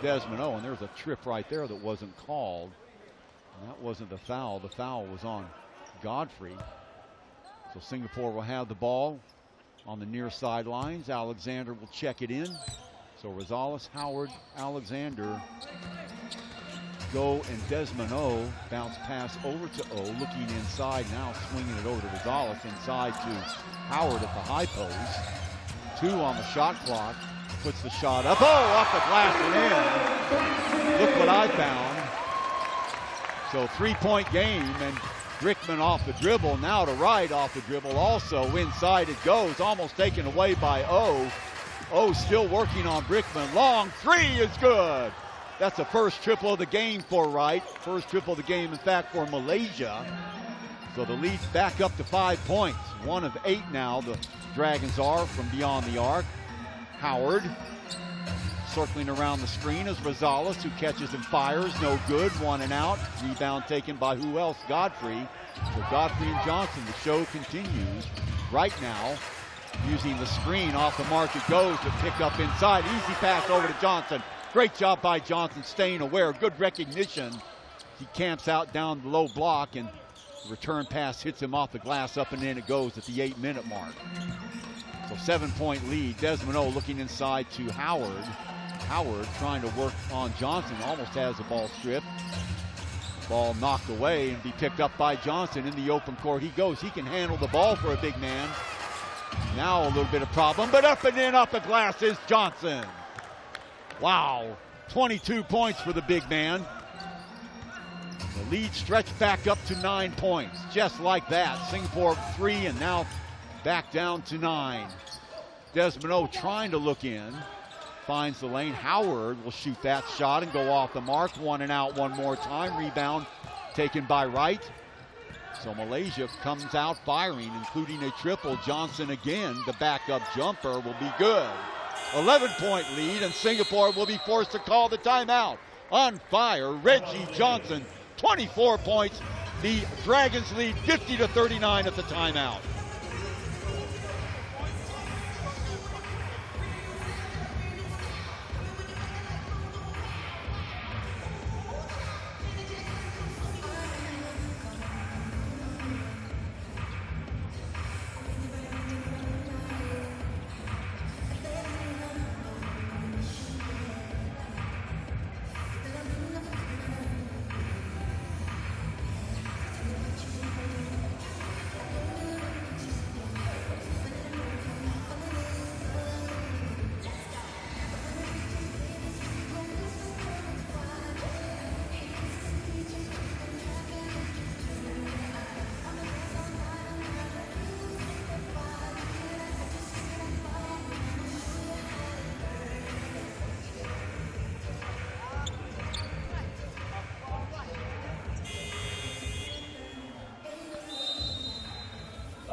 Desmond O, and there's a trip right there that wasn't called. And that wasn't the foul. The foul was on Godfrey. So Singapore will have the ball on the near sidelines. Alexander will check it in. So Rosales, Howard, Alexander, Go, and Desmond O. Bounce pass over to O, looking inside now, swinging it over to Rosales, inside to Howard at the high post. 2 on the shot clock. Puts the shot up. Oh, off the glass and in. Look what I found. So 3-point game, and Brickman off the dribble. Now to Wright off the dribble. Also inside it goes. Almost taken away by O. O still working on Brickman. Long 3 is good. That's the first triple of the game for Wright. First triple of the game, in fact, for Malaysia. So the lead's back up to 5 points. 1 of 8 now, the Dragons are from beyond the arc. Howard circling around the screen as Rosales, who catches and fires. No good, 1 and out. Rebound taken by who else? Godfrey. So Godfrey and Johnson, the show continues. Right now, using the screen, off the mark it goes, to pick up inside. Easy pass over to Johnson. Great job by Johnson, staying aware. Good recognition. He camps out down the low block, and the return pass hits him off the glass. Up and in it goes at the 8-minute mark. So 7-point lead. Desmond O looking inside to Howard. Howard trying to work on Johnson. Almost has the ball stripped. Ball knocked away and be picked up by Johnson in the open court. He goes. He can handle the ball for a big man. Now a little bit of problem, but up and in off the glass is Johnson. Wow, 22 points for the big man. The lead stretched back up to 9 points, just like that. Singapore 3 and now back down to 9. Desmond O trying to look in, finds the lane. Howard will shoot that shot and go off the mark. 1 and out one more time. Rebound taken by Wright. So Malaysia comes out firing, including a triple. Johnson again, the backup jumper will be good. 11-point lead, and Singapore will be forced to call the timeout. On fire, Reggie Johnson, 24 points. The Dragons lead 50-39 at the timeout.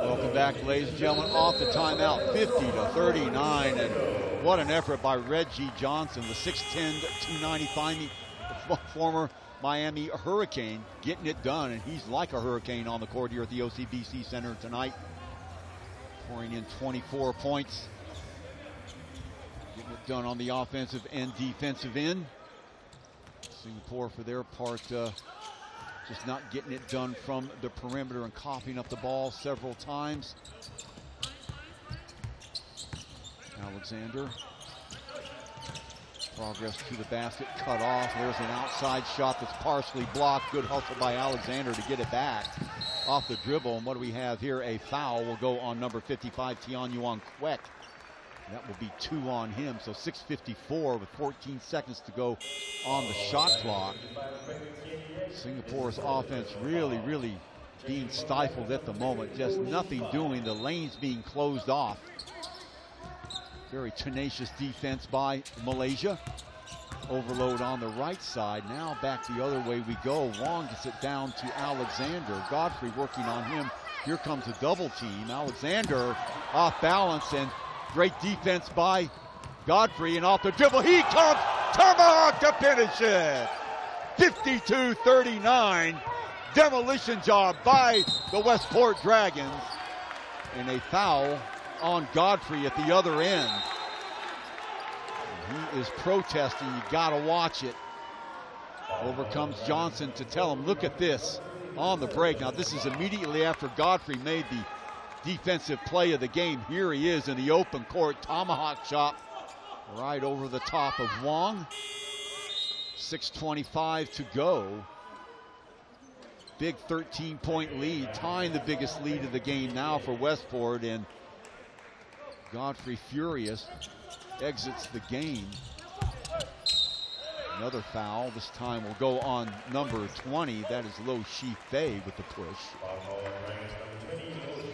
Welcome back, ladies and gentlemen, off the timeout, 50-39, and what an effort by Reggie Johnson, the 6'10", 295, former Miami Hurricane, getting it done, and he's like a hurricane on the court here at the OCBC Center tonight, pouring in 24 points, getting it done on the offensive and defensive end. Singapore, for their part, just not getting it done from the perimeter and coughing up the ball several times. Alexander. Progress to the basket, cut off. There's an outside shot that's partially blocked. Good hustle by Alexander to get it back off the dribble. And what do we have here? A foul will go on number 55, Tian Yuan Kwek. That will be 2 on him. So 6:54 with 14 seconds to go on the shot clock. Singapore's offense really being stifled at the moment. Just nothing doing. The lanes being closed off. Very tenacious defense by Malaysia. Overload on the right side. Now back the other way we go. Wong gets it down to Alexander. Godfrey working on him. Here comes a double team. Alexander off balance, and great defense by Godfrey, and off the dribble he comes. Tomahawk to finish it. 52-39. Demolition job by the Westport Dragons. And a foul on Godfrey at the other end. And he is protesting. You gotta watch it. Over comes Johnson to tell him, look at this on the break. Now this is immediately after Godfrey made the defensive play of the game. Here he is in the open court. Tomahawk chop right over the top of Wong. 6:25 to go. Big 13-point lead, tying the biggest lead of the game now for Westport, and Godfrey, furious, exits the game. Another foul, this time will go on number 20. That is Lo Shi Fei with the push.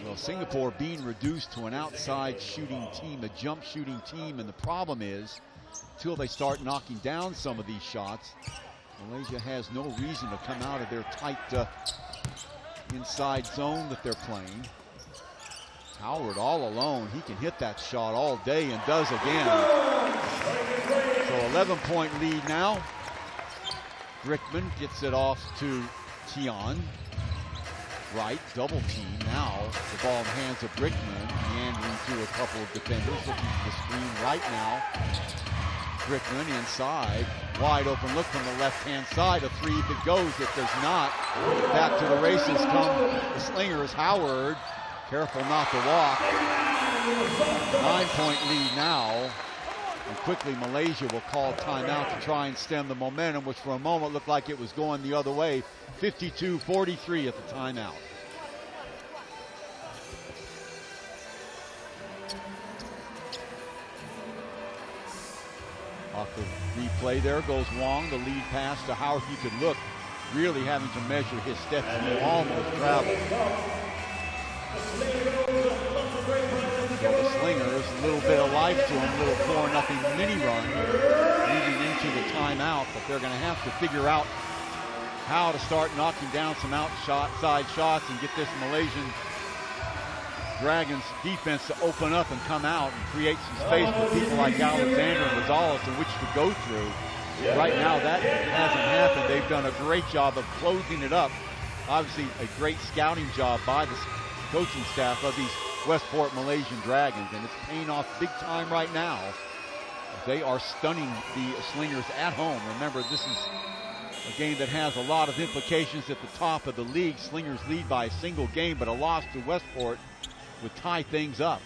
Well, Singapore being reduced to an outside shooting team, a jump shooting team, and the problem is, until they start knocking down some of these shots, Malaysia has no reason to come out of their tight inside zone that they're playing. Howard all alone. He can hit that shot all day and does again. So 11-point lead now. Brickman gets it off to Tian. Right, double team now. The ball in the hands of Brickman. Meandering through a couple of defenders. Looking for the screen right now. Brickman inside. Wide open look from the left-hand side. A three if it goes. It does not. Back to the races come the Slingers. Howard. Careful not to walk. 9-point lead now. And quickly Malaysia will call timeout to try and stem the momentum, which for a moment looked like it was going the other way. 52-43 at the timeout. Off the replay there goes Wong. The lead pass to Howard. You could look, really having to measure his steps. He almost traveled. So the Slingers, a little bit of life to them, a little 4-0 mini run moving into the timeout, but they're going to have to figure out how to start knocking down some outside shots and get this Malaysian Dragons defense to open up and come out and create some space for people like Alexander and Rosales in which to go through. Right now that hasn't happened. They've done a great job of closing it up. Obviously a great scouting job by the coaching staff of these Westport Malaysian Dragons, and it's paying off big time right now. They are stunning the Slingers at home. Remember, this is a game that has a lot of implications at the top of the league. Slingers lead by a single game, but a loss to Westport would tie things up.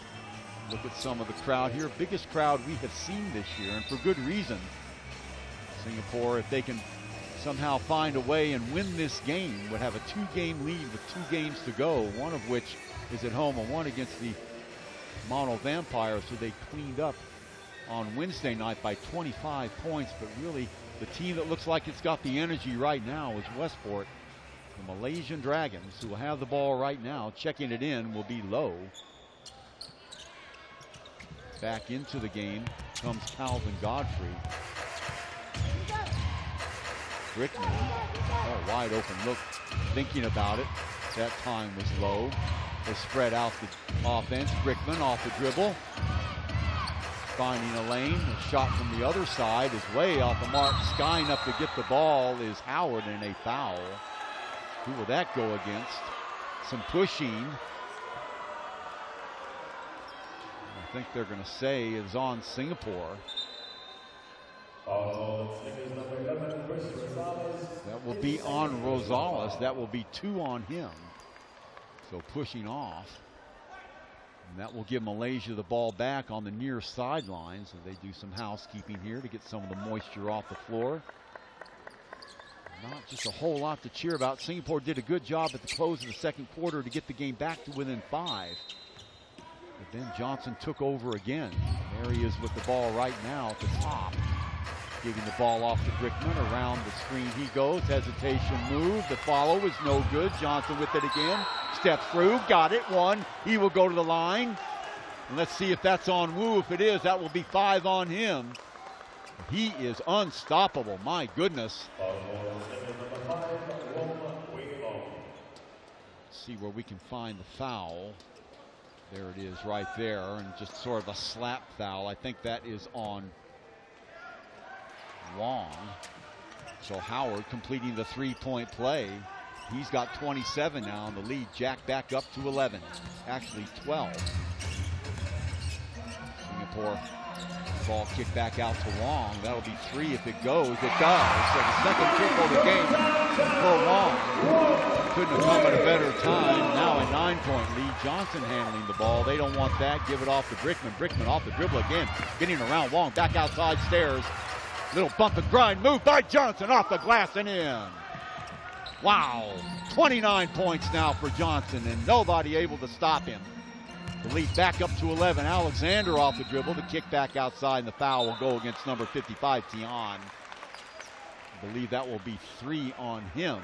Look at some of the crowd here. Biggest crowd we have seen this year, and for good reason. Singapore, if they can somehow find a way and win this game, would have a 2-game lead with 2 games to go, one of which is at home and one against the Mono Vampires, who they cleaned up on Wednesday night by 25 points. But really, the team that looks like it's got the energy right now is Westport. The Malaysian Dragons, who will have the ball right now, checking it in, will be Low. Back into the game comes Calvin Godfrey. Brickman, wide open look, thinking about it. That time was Low. They spread out the offense. Brickman off the dribble. Finding a lane. A shot from the other side is way off the mark. Skying up to get the ball is Howard, and a foul. Who will that go against? Some pushing. I think they're going to say is on Singapore. That will be on Rosales. That will be 2 on him. So pushing off. And that will give Malaysia the ball back on the near sideline. So they do some housekeeping here to get some of the moisture off the floor. Not just a whole lot to cheer about. Singapore did a good job at the close of the second quarter to get the game back to within 5. But then Johnson took over again. There he is with the ball right now at the top. Giving the ball off to Brickman. Around the screen he goes. Hesitation move. The follow is no good. Johnson with it again. Steps through. Got it. 1. He will go to the line. And let's see if that's on Wu. If it is, that will be 5 on him. He is unstoppable. My goodness. See where we can find the foul. There it is right there. And just sort of a slap foul. I think that is on Wong. So Howard completing the 3-point play. He's got 27 now in the lead. Jack back up to 11. Actually 12. Singapore ball kicked back out to Wong. That'll be 3 if it goes. It does. So the second triple of the game for Wong. Couldn't have come at a better time. Now a 9-point lead. Johnson handling the ball. They don't want that. Give it off to Brickman. Brickman off the dribble again. Getting around Wong. Back outside stairs. Little bump and grind move by Johnson off the glass and in. Wow. 29 points now for Johnson and nobody able to stop him. The lead back up to 11. Alexander off the dribble. The kick back outside and the foul will go against number 55, Tian. I believe that will be 3 on him.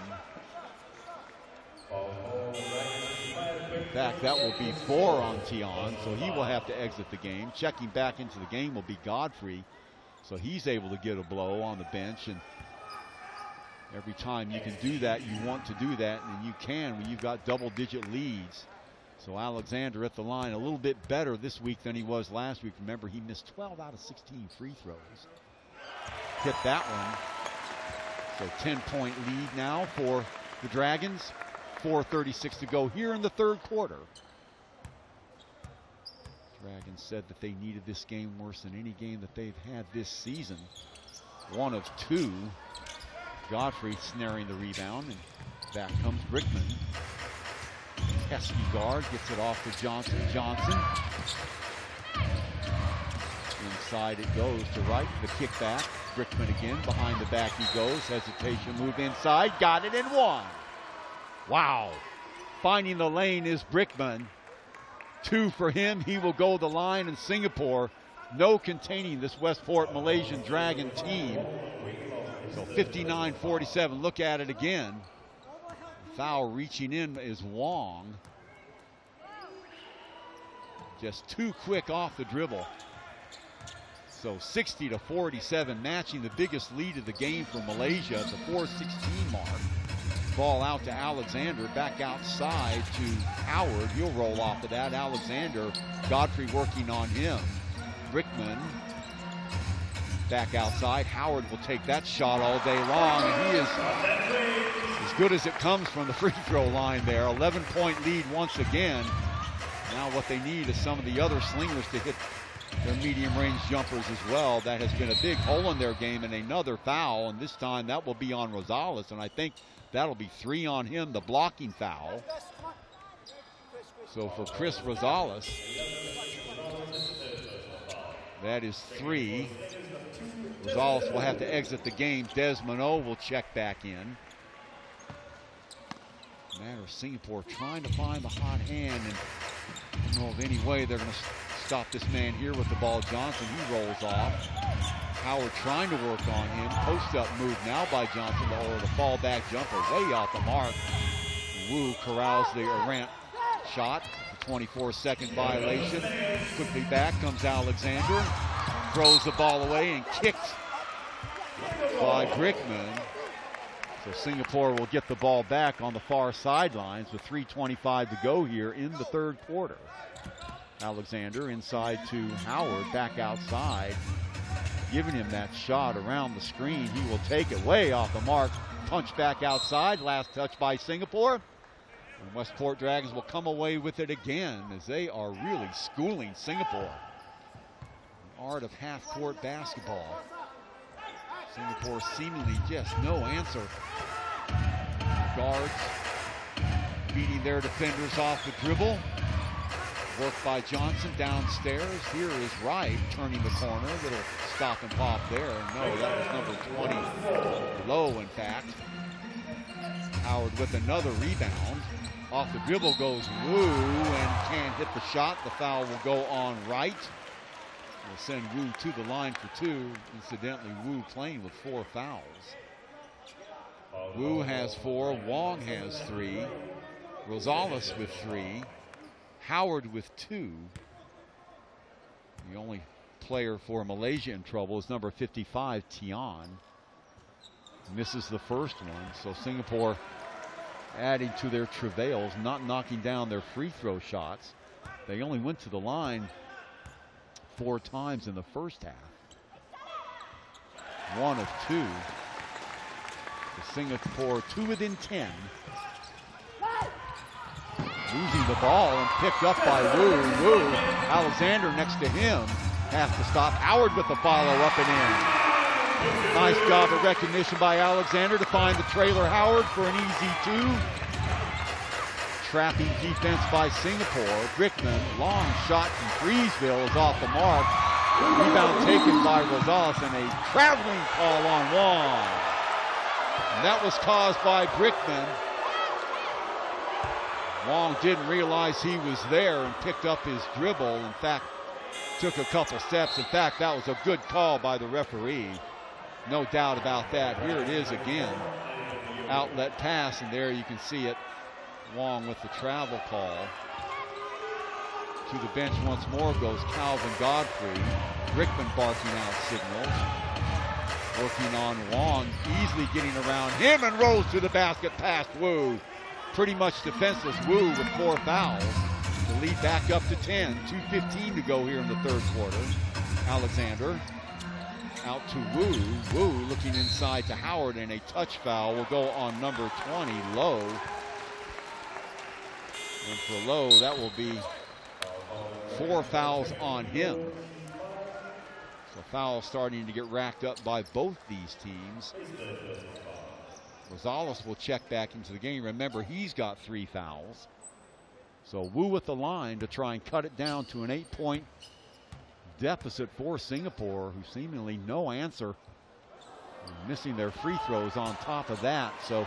In fact, that will be 4 on Tian, so he will have to exit the game. Checking back into the game will be Godfrey. So he's able to get a blow on the bench, and every time you can do that, you want to do that, and you can when you've got double-digit leads. So Alexander at the line a little bit better this week than he was last week. Remember, he missed 12 out of 16 free throws. Hit that one. So 10-point lead now for the Dragons. 4:36 to go here in the third quarter. Dragons said that they needed this game worse than any game that they've had this season. 1 of 2. Godfrey snaring the rebound, and back comes Brickman. Pesky guard gets it off to Johnson. Johnson. Inside it goes to right. The kick back. Brickman again. Behind the back he goes. Hesitation move inside. Got it in 1. Wow. Finding the lane is Brickman. 2 for him. He will go the line in Singapore. No containing this Westport Malaysian Dragon team. So 59-47. Look at it again. Foul reaching in is Wong. Just too quick off the dribble. So 60-47, matching the biggest lead of the game for Malaysia at the 4:16 mark. Ball out to Alexander, back outside to Howard. He'll roll off of that. Alexander, Godfrey working on him. Brickman back outside. Howard will take that shot all day long, and he is as good as it comes from the free throw line there. 11-point lead once again. Now what they need is some of the other slingers to hit their medium range jumpers as well. That has been a big hole in their game, and another foul, and this time that will be on Rosales, and I think that'll be 3 on him, the blocking foul. So for Chris Rosales, that is 3. Rosales will have to exit the game. Desmond O will check back in. Matter of Singapore trying to find the hot hand, and I don't know of any way they're going to stop this man here with the ball. Johnson, he rolls off. Howard trying to work on him. Post-up move now by Johnson, or the fallback jumper way off the mark. Wu corrals the ramp shot. 24-second violation. Quickly back comes Alexander. Throws the ball away and kicked by Brickman. So Singapore will get the ball back on the far sidelines with 3:25 to go here in the third quarter. Alexander inside to Howard, back outside, giving him that shot around the screen. He will take it way off the mark. Punch back outside, last touch by Singapore. And Westport Dragons will come away with it again as they are really schooling Singapore. The art of half-court basketball. Singapore seemingly just no answer. Guards beating their defenders off the dribble. Work by Johnson downstairs. Here is Wright turning the corner. Little stop and pop there. No, that was number 20. Low, in fact. Howard with another rebound. Off the dribble goes Wu and can't hit the shot. The foul will go on Wright. Will send Wu to the line for two. Incidentally, Wu playing with 4 fouls. Wu has 4. Wong has 3. Rosales with 3. Howard with 2. The only player for Malaysia in trouble is number 55, Tian. Misses the first one, so Singapore adding to their travails, not knocking down their free throw shots. They only went to the line 4 times in the first half. 1 of 2. The Singapore 2 within 10. Losing the ball and picked up by Wu. Wu, Alexander next to him, has to stop. Howard with the follow up and in. Nice job of recognition by Alexander to find the trailer Howard for an easy 2. Trapping defense by Singapore. Brickman, long shot from Freesville is off the mark. Rebound taken by Rosales and a traveling call on Wong. And that was caused by Brickman. Wong didn't realize he was there and picked up his dribble. In fact, took a couple steps. In fact, that was a good call by the referee. No doubt about that. Here it is again. Outlet pass, and there you can see it. Wong with the travel call. To the bench once more goes Calvin Godfrey. Brickman barking out signals. Working on Wong, easily getting around him and rolls to the basket past Wu. Pretty much defenseless Wu with 4 fouls. The lead back up to 10. 2:15 to go here in the third quarter. Alexander out to Wu. Wu looking inside to Howard, and a touch foul will go on number 20, Lowe. And for Lowe, that will be 4 fouls on him. So fouls starting to get racked up by both these teams. Rosales will check back into the game. Remember, he's got 3 fouls. So Wu with the line to try and cut it down to an 8-point deficit for Singapore, who seemingly no answer. Missing their free throws on top of that. So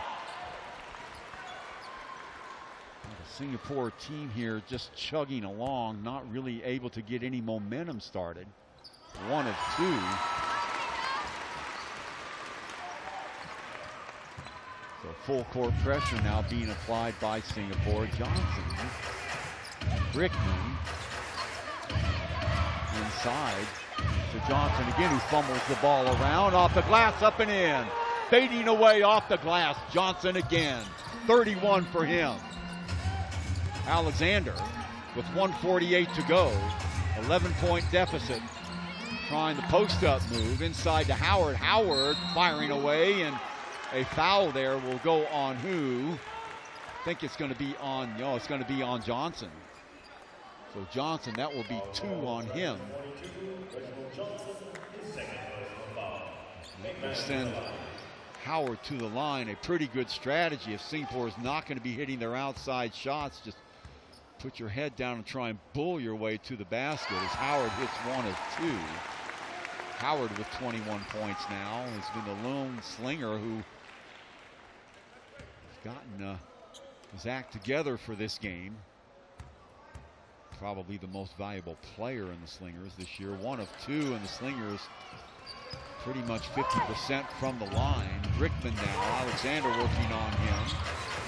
the Singapore team here just chugging along, not really able to get any momentum started. 1 of 2. So full court pressure now being applied by Singapore. Johnson, Brickman, inside to Johnson again, who fumbles the ball around, off the glass, up and in. Fading away off the glass, Johnson again. 31 for him. Alexander with 1:48 to go. 11-point deficit. Trying the post-up move inside to Howard. Howard firing away, and a foul there will go on who? I think it's going to be on, no, it's going to be on Johnson. So Johnson, that will be 2 on him. We'll send Howard to the line. A pretty good strategy. If Singapore is not going to be hitting their outside shots, just put your head down and try and bull your way to the basket as Howard hits 1 of 2. Howard with 21 points now has been the lone slinger who has gotten his act together for this game. Probably the most valuable player in the Slingers this year. 1 of 2, and the Slingers pretty much 50% from the line. Brickman now, Alexander working on him.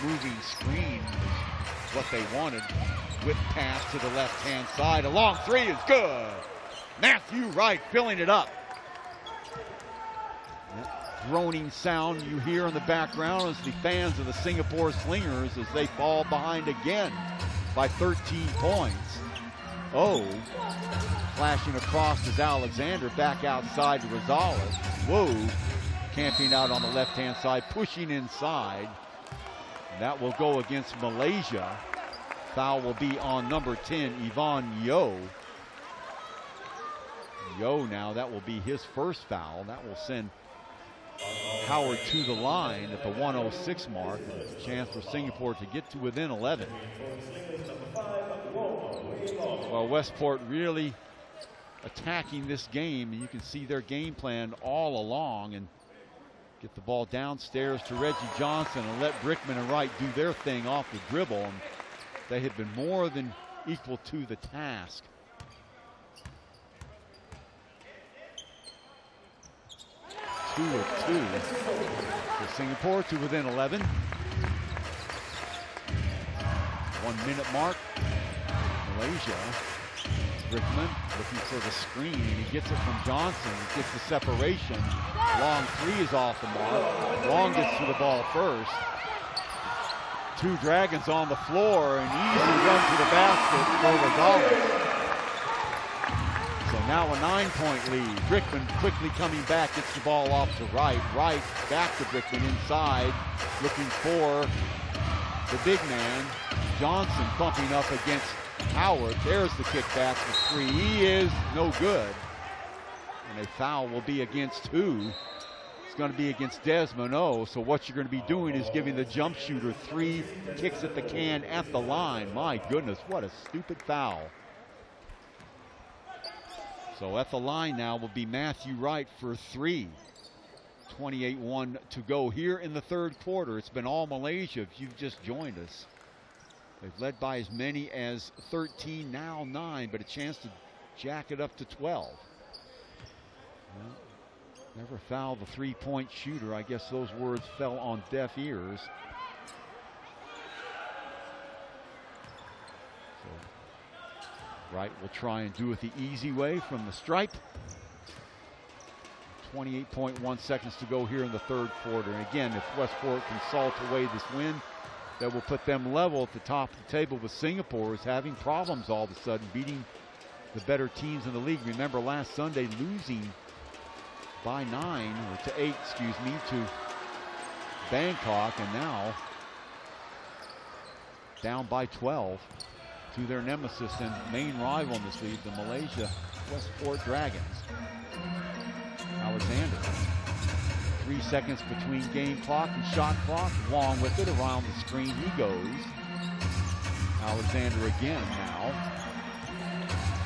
Moving screen is what they wanted. Whip pass to the left-hand side. A long 3 is good. Matthew Wright filling it up. groaning sound you hear in the background is the fans of the Singapore Slingers as they fall behind again by 13 points. Oh, flashing across is Alexander, back outside to Rosales. Whoa, camping out on the left-hand side, pushing inside. And that will go against Malaysia. Foul will be on number 10, Yvonne Yo. Yo now, that will be his first foul. That will send Howard to the line at the 106 mark. Chance for Singapore to get to within 11. Well, Westport really attacking this game, and you can see their game plan all along, and get the ball downstairs to Reggie Johnson and let Brickman and Wright do their thing off the dribble, and they have been more than equal to the task. Two of two for Singapore to within 11. 1 minute mark. Malaysia. Brickman looking for the screen, and he gets it from Johnson. He gets the separation. Long three is off the mark. Long gets to the ball first. Two Dragons on the floor, and easy run to the basket for Rosales. So now a 9-point lead. Brickman quickly coming back, gets the ball off to Wright. Wright back to Brickman inside, looking for the big man. Johnson bumping up against Howard. There's the kickback for three. He is no good. And a foul will be against who? It's going to be against Desmond O. So what you're going to be doing is giving the jump shooter 3 kicks at the can at the line. My goodness, what a stupid foul. So at the line now will be Matthew Wright for 3. 28-1 to go here in the third quarter. It's been all Malaysia if you've just joined us. They've led by as many as 13, now 9, but a chance to jack it up to 12. Well, never foul the three-point shooter. I guess those words fell on deaf ears. So Wright will try and do it the easy way from the stripe. 28.1 seconds to go here in the third quarter. And again, if Westport can salt away this win, that will put them level at the top of the table with Singapore, is having problems all of a sudden, beating the better teams in the league. Remember last Sunday losing by 9, or to 8, excuse me, to Bangkok, and now down by 12 to their nemesis and main rival in this league, the Malaysia Westport Dragons. Alexander. 3 seconds between game clock and shot clock. Long with it around the screen he goes. Alexander again now.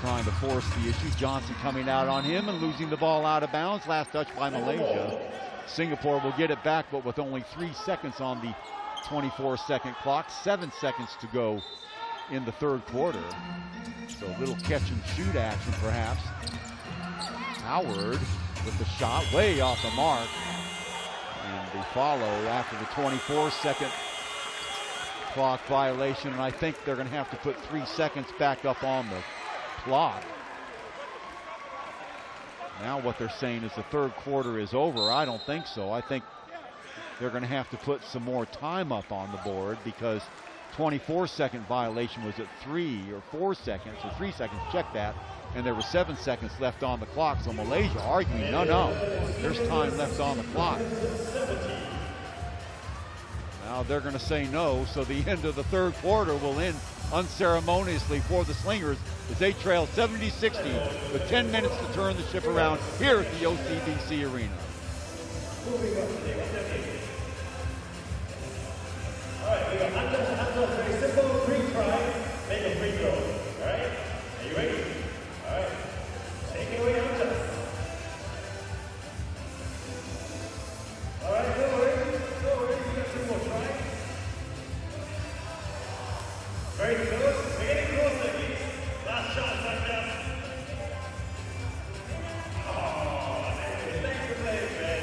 Trying to force the issue. Johnson coming out on him and losing the ball out of bounds. Last touch by Malaysia. Singapore will get it back, but with only 3 seconds on the 24-second clock. 7 seconds to go in the third quarter. So a little catch and shoot action perhaps. Howard with the shot way off the mark. And the follow after the 24-second clock violation. And I think they're going to have to put 3 seconds back up on the clock. Now what they're saying is the third quarter is over. I don't think so. I think they're going to have to put some more time up on the board, because 24-second violation was at 3 or 4 seconds, or 3 seconds, check that. And there were 7 seconds left on the clock. So Malaysia arguing, no, there's time left on the clock. Now they're going to say no, so the end of the third quarter will end unceremoniously for the Slingers as they trail 70-60 with 10 minutes to turn the ship around here at the OCBC Arena. All right, we got hands up, very simple, free try, make a free throw. All right, are you ready? All right, take it away, Hunter. All right, go away, you got 2 more tries. Very close, we're getting closer, please. Last shot, back down. Oh, thanks for playing, man.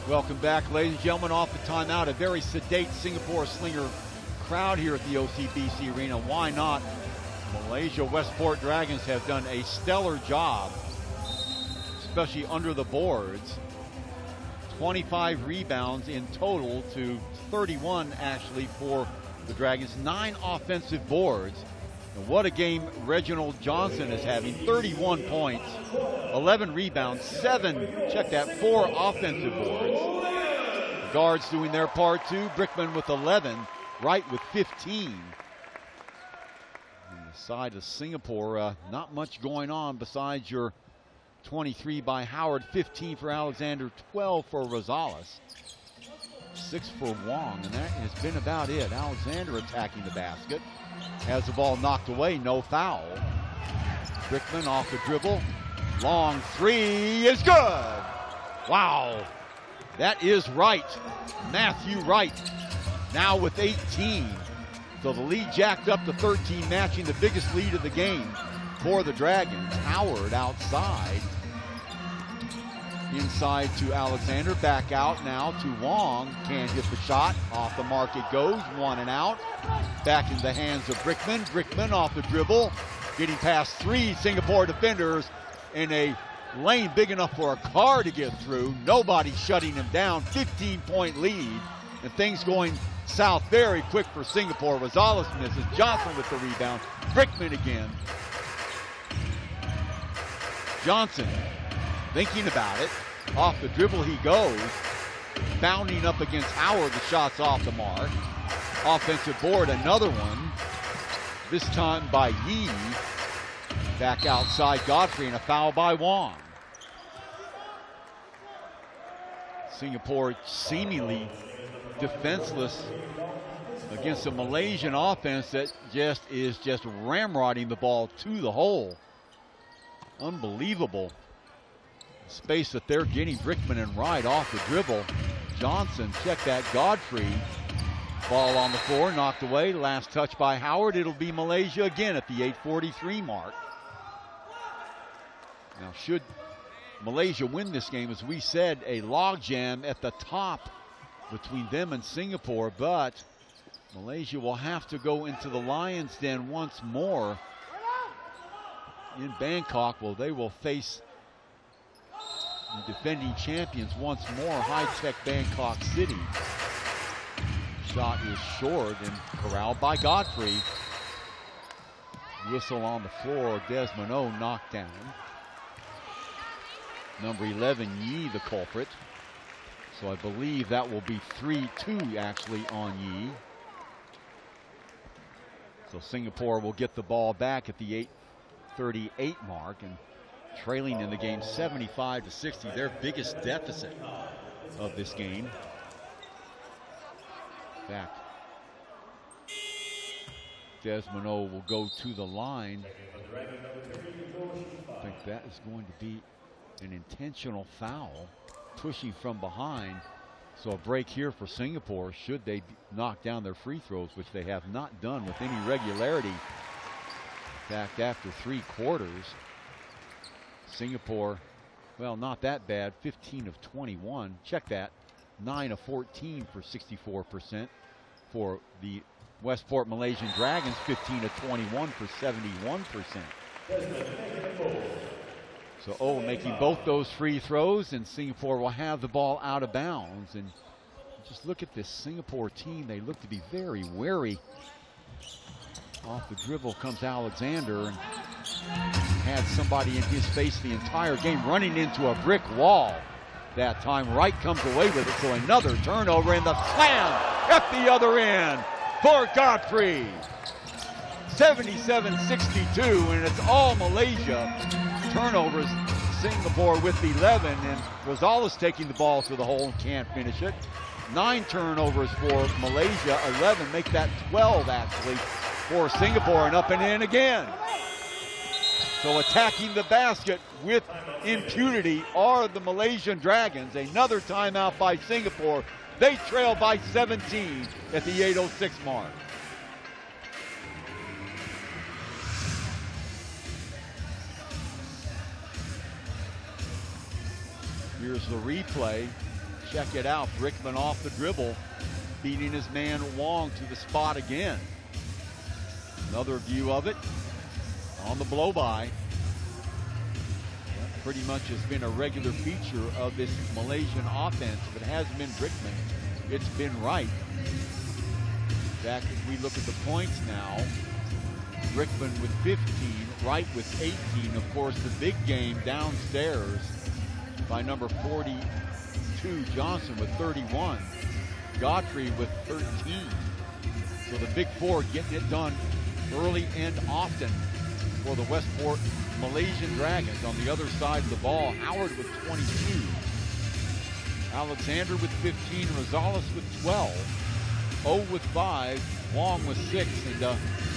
Welcome back, ladies and gentlemen, off the timeout. A very sedate Singapore Slinger crowd here at the OCBC Arena. Why not? Malaysia Westport Dragons have done a stellar job, especially under the boards. 25 rebounds in total to 31 actually for the Dragons. 9 offensive boards. And what a game Reginald Johnson is having. 31 points, 11 rebounds, 4 offensive boards. The guards doing their part too. Brickman with 11, Wright with 15. On the side of Singapore, not much going on besides your 23 by Howard, 15 for Alexander, 12 for Rosales, 6 for Wong, and that has been about it. Alexander attacking the basket. Has the ball knocked away, no foul. Brickman off the dribble. Long three is good. Wow. That is Wright. Matthew Wright now with 18. So the lead jacked up to 13, matching the biggest lead of the game for the Dragons. Howard outside. Inside to Alexander, back out now to Wong. Can't hit the shot. Off the mark it goes, 1 and out. Back in the hands of Brickman. Brickman off the dribble, getting past 3 Singapore defenders in a lane big enough for a car to get through. Nobody shutting him down. 15-point lead, and things going south very quick for Singapore. Rosales misses. Johnson with the rebound. Brickman again. Johnson thinking about it. Off the dribble he goes. Bounding up against Howard. The shot's off the mark. Offensive board, another one. This time by Yee. Back outside Godfrey, and a foul by Wong. Singapore seemingly defenseless against a Malaysian offense that is just ramrodding the ball to the hole. Unbelievable space that they're getting. Brickman and Wright off the dribble. Johnson, check that. Godfrey, ball on the floor, knocked away. Last touch by Howard. It'll be Malaysia again at the 8:43 mark. Now, should Malaysia win this game, as we said, a logjam at the top between them and Singapore, but Malaysia will have to go into the Lions' Den once more in Bangkok. Well, they will face the defending champions once more, high-tech Bangkok City. Shot is short and corralled by Godfrey. Whistle on the floor. Desmond O knocked down. Number 11, Yee, the culprit. So I believe that will be 3-2 actually on Yee. So Singapore will get the ball back at the 8:38 mark, and trailing in the game 75-60, their biggest deficit of this game. In fact, Desmond O will go to the line. I think that is going to be an intentional foul, pushing from behind. So a break here for Singapore should they knock down their free throws, which they have not done with any regularity. In fact, after 3 quarters, Singapore, well, not that bad, 15 of 21. Check that, 9 of 14 for 64%. For the Westport Malaysian Dragons, 15 of 21 for 71%. So making both those free throws, and Singapore will have the ball out of bounds. And just look at this Singapore team. They look to be very wary. Off the dribble comes Alexander, and had somebody in his face the entire game, running into a brick wall. That time Wright comes away with it, so another turnover, and the slam at the other end for Godfrey. 77-62, and it's all Malaysia. Turnovers, Singapore with 11, and Rosales taking the ball through the hole and can't finish it. 9 turnovers for Malaysia, 11, make that 12 actually for Singapore, and up and in again. So attacking the basket with impunity are the Malaysian Dragons. Another timeout by Singapore. They trail by 17 at the 8:06 mark. Here's the replay. Check it out. Brickman off the dribble, beating his man Wong to the spot again. Another view of it on the blow-by. That pretty much has been a regular feature of this Malaysian offense. If it hasn't been Brickman, it's been Wright. In fact, if we look at the points now, Brickman with 15, Wright with 18. Of course, the big game downstairs by number 42, Johnson with 31. Godfrey with 13. So the big four getting it done early and often for the Westport Malaysian Dragons. On the other side of the ball, Howard with 22. Alexander with 15, Rosales with 12. O with 5, Wong with 6, and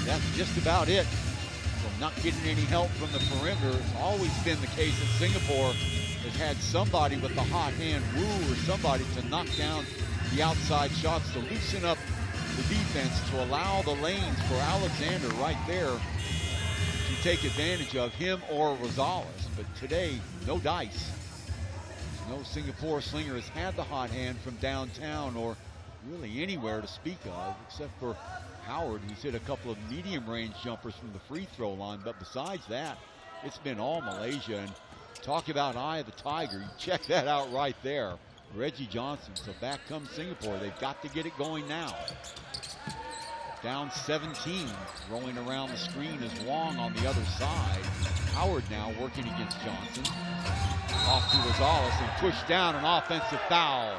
that's just about it. So not getting any help from the perimeter. It's always been the case that Singapore has had somebody with the hot hand, Wu, or somebody to knock down the outside shots to loosen up the defense, to allow the lanes for Alexander right there to take advantage of him or Rosales. But today, no dice. No Singapore slinger has had the hot hand from downtown or really anywhere to speak of, except for Howard, who's hit a couple of medium-range jumpers from the free throw line. But besides that, it's been all Malaysia. And talk about eye of the tiger. You check that out right there. Reggie Johnson. So back comes Singapore. They've got to get it going now. Down 17. Rolling around the screen is Wong on the other side. Howard now working against Johnson. Off to Rosales and pushed down, an offensive foul.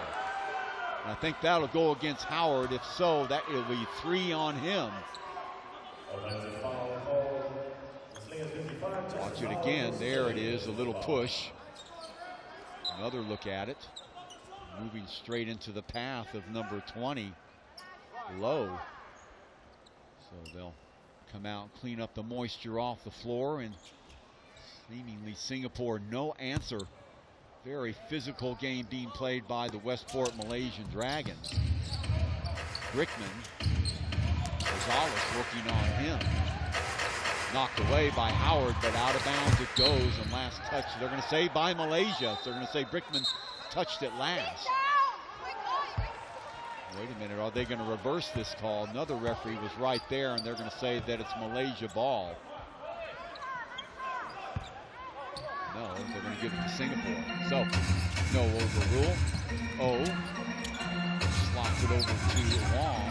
And I think that'll go against Howard. If so, that it'll be 3 on him. Watch it again. There it is, a little push. Another look at it. Moving straight into the path of number 20, Low. So they'll come out and clean up the moisture off the floor, and seemingly Singapore no answer. Very physical game being played by the Westport Malaysian Dragons. Brickman, Rosales working on him. Knocked away by Howard, but out of bounds it goes, and last touch, they're going to say by Malaysia. So they're going to say Brickman touched it last. Wait a minute, are they going to reverse this call? Another referee was right there, and they're going to say that it's Malaysia ball. No, they're going to give it to Singapore. So, no overrule. O slots it over to Wong.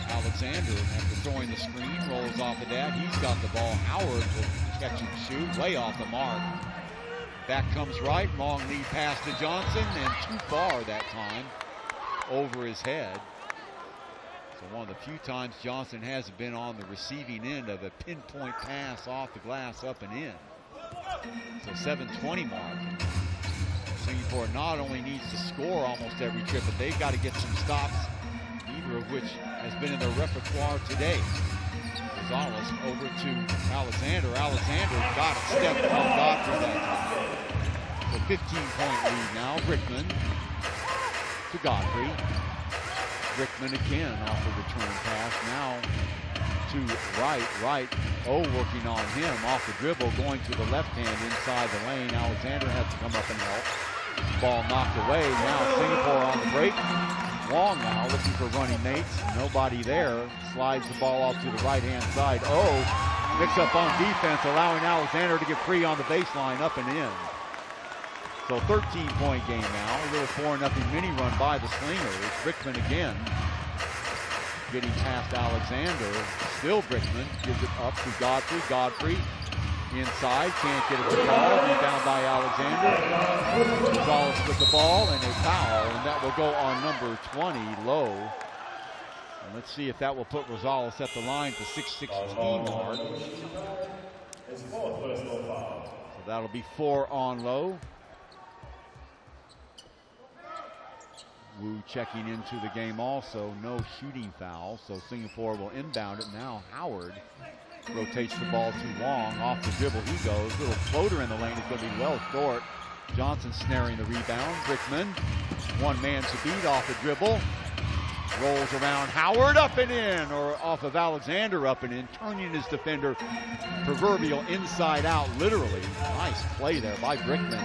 Alexander, after throwing the screen, rolls off of that. He's got the ball. Howard will catch and shoot, way off the mark. Back comes Wright, long lead pass to Johnson, and too far that time, over his head. So one of the few times Johnson hasn't been on the receiving end of a pinpoint pass off the glass up and in. So 7:20 mark. Singapore not only needs to score almost every trip, but they've got to get some stops, neither of which has been in their repertoire today. Rosales over to Alexander. Alexander got it, stepped on Godfrey that time. So 15-point lead now. Brickman to Godfrey. Brickman again off the return pass. Now to Wright. Wright, working on him off the dribble, going to the left hand inside the lane. Alexander has to come up and help. Ball knocked away. Now Singapore on the break. Wong now looking for running mates. Nobody there. Slides the ball off to the right-hand side. Picks up on defense, allowing Alexander to get free on the baseline, up and in. So 13-point game now. A little 4-0 mini run by the Slingers. Brickman again. Getting past Alexander. Still Brickman. Gives it up to Godfrey. Godfrey inside. Can't get it to ball. Rebound by Alexander. Rosales with the ball and a foul. And that will go on number 20, Low. And let's see if that will put Rosales at the line for 6:16 mark. So that'll be 4 on Low. Wu checking into the game also. No shooting foul, so Singapore will inbound it. Now Howard rotates the ball to Wong. Off the dribble he goes. Little floater in the lane is going to be well short. Johnson snaring the rebound. Brickman, one man to beat off the dribble. Rolls around Howard, up and in, or off of Alexander, up and in, turning his defender proverbial inside out, literally. Nice play there by Brickman.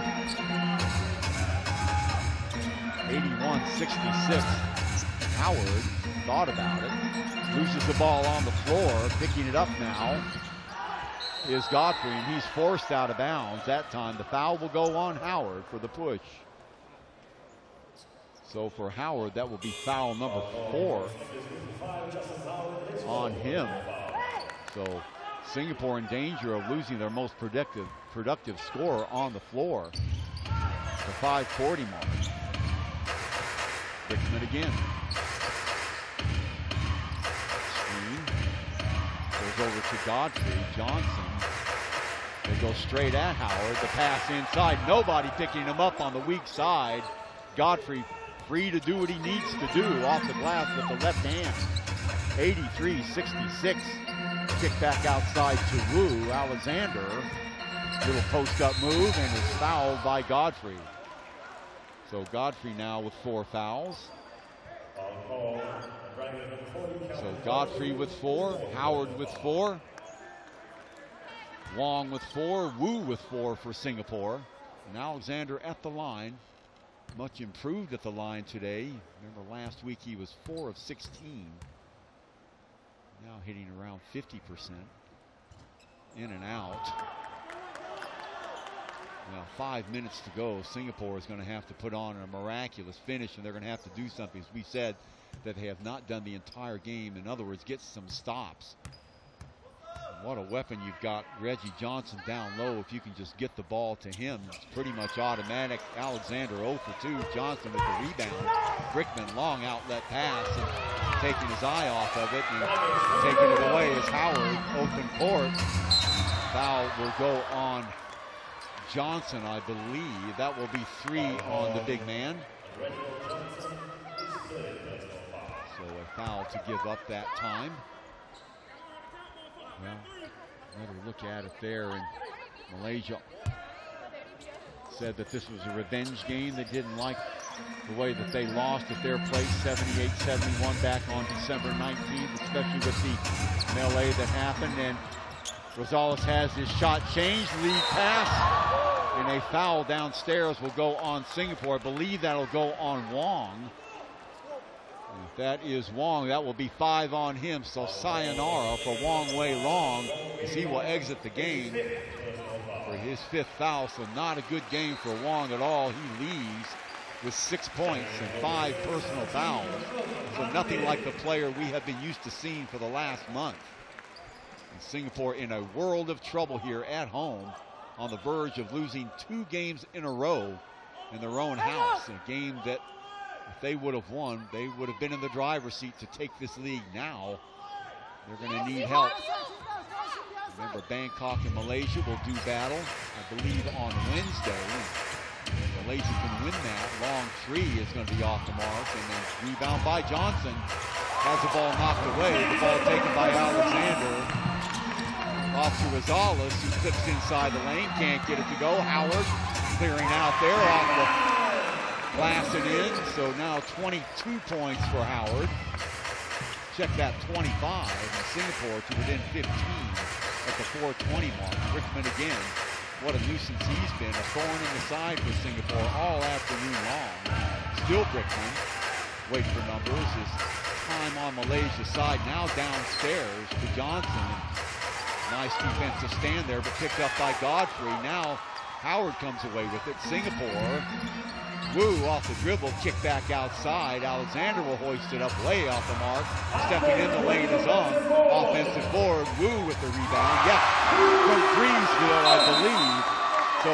81-66. Howard thought about it. Loses the ball on the floor. Picking it up now is Godfrey, and he's forced out of bounds that time. The foul will go on Howard for the push. So for Howard, that will be foul number 4 on him. So Singapore in danger of losing their most productive scorer on the floor. The 5:40 mark. Rickman again. Screen. Goes over to Godfrey. Johnson. They go straight at Howard. The pass inside. Nobody picking him up on the weak side. Godfrey free to do what he needs to do off the glass with the left hand. 83-66. Kick back outside to Wu. Alexander. Little post-up move and is fouled by Godfrey. So Godfrey now with 4 fouls. So Godfrey with 4, Howard with 4, Wong with 4, Wu with 4 for Singapore. And Alexander at the line. Much improved at the line today. Remember last week he was 4 of 16. Now hitting around 50%. In and out. Now 5 minutes to go. Singapore is going to have to put on a miraculous finish, and they're going to have to do something. As we said, that they have not done the entire game. In other words, get some stops. What a weapon you've got. Reggie Johnson down low. If you can just get the ball to him, it's pretty much automatic. Alexander 0 for 2. Johnson with the rebound. Brickman, long outlet pass, and taking his eye off of it and taking it away is Howard. Open court. Foul will go on Johnson, I believe. That will be 3 on the big man. So a foul to give up that time. Well, another look at it there, and Malaysia said that this was a revenge game. They didn't like the way that they lost at their place 78-71 back on December 19th, especially with the melee that happened. And Rosales has his shot changed, lead pass, and a foul downstairs will go on Singapore. I believe that'll go on Wong. And if that is Wong, that will be 5 on him. So sayonara for Wong Wei Long, as he will exit the game for his 5th foul. So not a good game for Wong at all. He leaves with 6 points and 5 personal fouls. So nothing like the player we have been used to seeing for the last month. And Singapore in a world of trouble here at home, on the verge of losing 2 games in a row in their own house. A game that if they would have won, they would have been in the driver's seat to take this league now. They're going to need help. Remember, Bangkok and Malaysia will do battle, I believe, on Wednesday. Malaysia can win that. Long 3 is going to be off the mark. And then rebound by Johnson. Has the ball knocked away. The ball taken by Alexander. Off to Rosales, who slips inside the lane. Can't get it to go. Howard clearing out there off the glass and in. So now 22 points for Howard. Check that 25. And Singapore to within 15 at the 4:20 mark. Brickman again. What a nuisance he's been. A thorn in the side for Singapore all afternoon long. Still Brickman. Wait for numbers. His time on Malaysia's side. Now downstairs to Johnson. Nice defensive stand there, but picked up by Godfrey. Now Howard comes away with it. Singapore. Wu off the dribble, kick back outside. Alexander will hoist it up way off the mark. Stepping in the lane is on. Offensive board. Wu with the rebound. Yeah, from Breezeville, I believe. So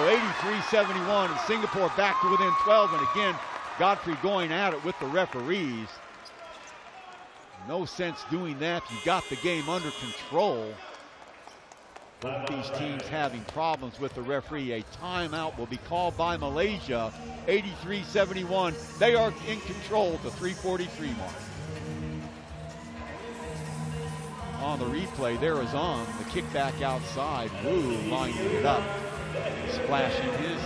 83-71, and Singapore back to within 12. And again, Godfrey going at it with the referees. No sense doing that. You got the game under control. Both these teams having problems with the referee. A timeout will be called by Malaysia. 83-71. They are in control at the 3:43 mark. On the replay, there is on the kickback outside. Wu lining it up. Splashing his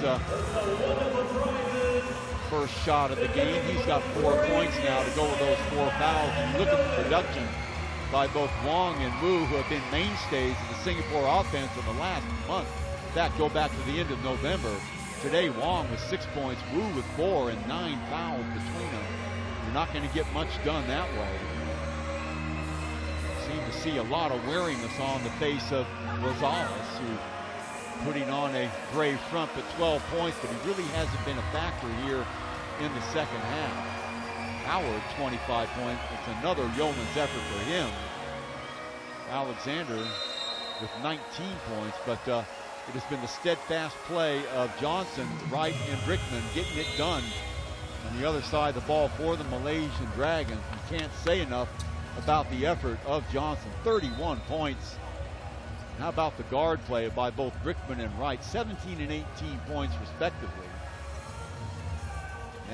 first shot of the game. He's got 4 points now to go with those 4 fouls. And you look at the production by both Wong and Wu, who have been mainstays of the Singapore offense in the last month. In fact, go back to the end of November. today. Wong with 6 points, Wu with 4, and 9 fouls between them. You're not going to get much done that way. Seem to see a lot of weariness on the face of Rosales, who putting on a brave front at 12 points, but he really hasn't been a factor here in the second half. Howard, 25 points. It's another yeoman's effort for him. Alexander with 19 points, but it has been the steadfast play of Johnson, Wright, and Brickman getting it done on the other side of the ball for the Malaysian Dragons. You can't say enough about the effort of Johnson. 31 points. How about the guard play by both Brickman and Wright? 17 and 18 points respectively.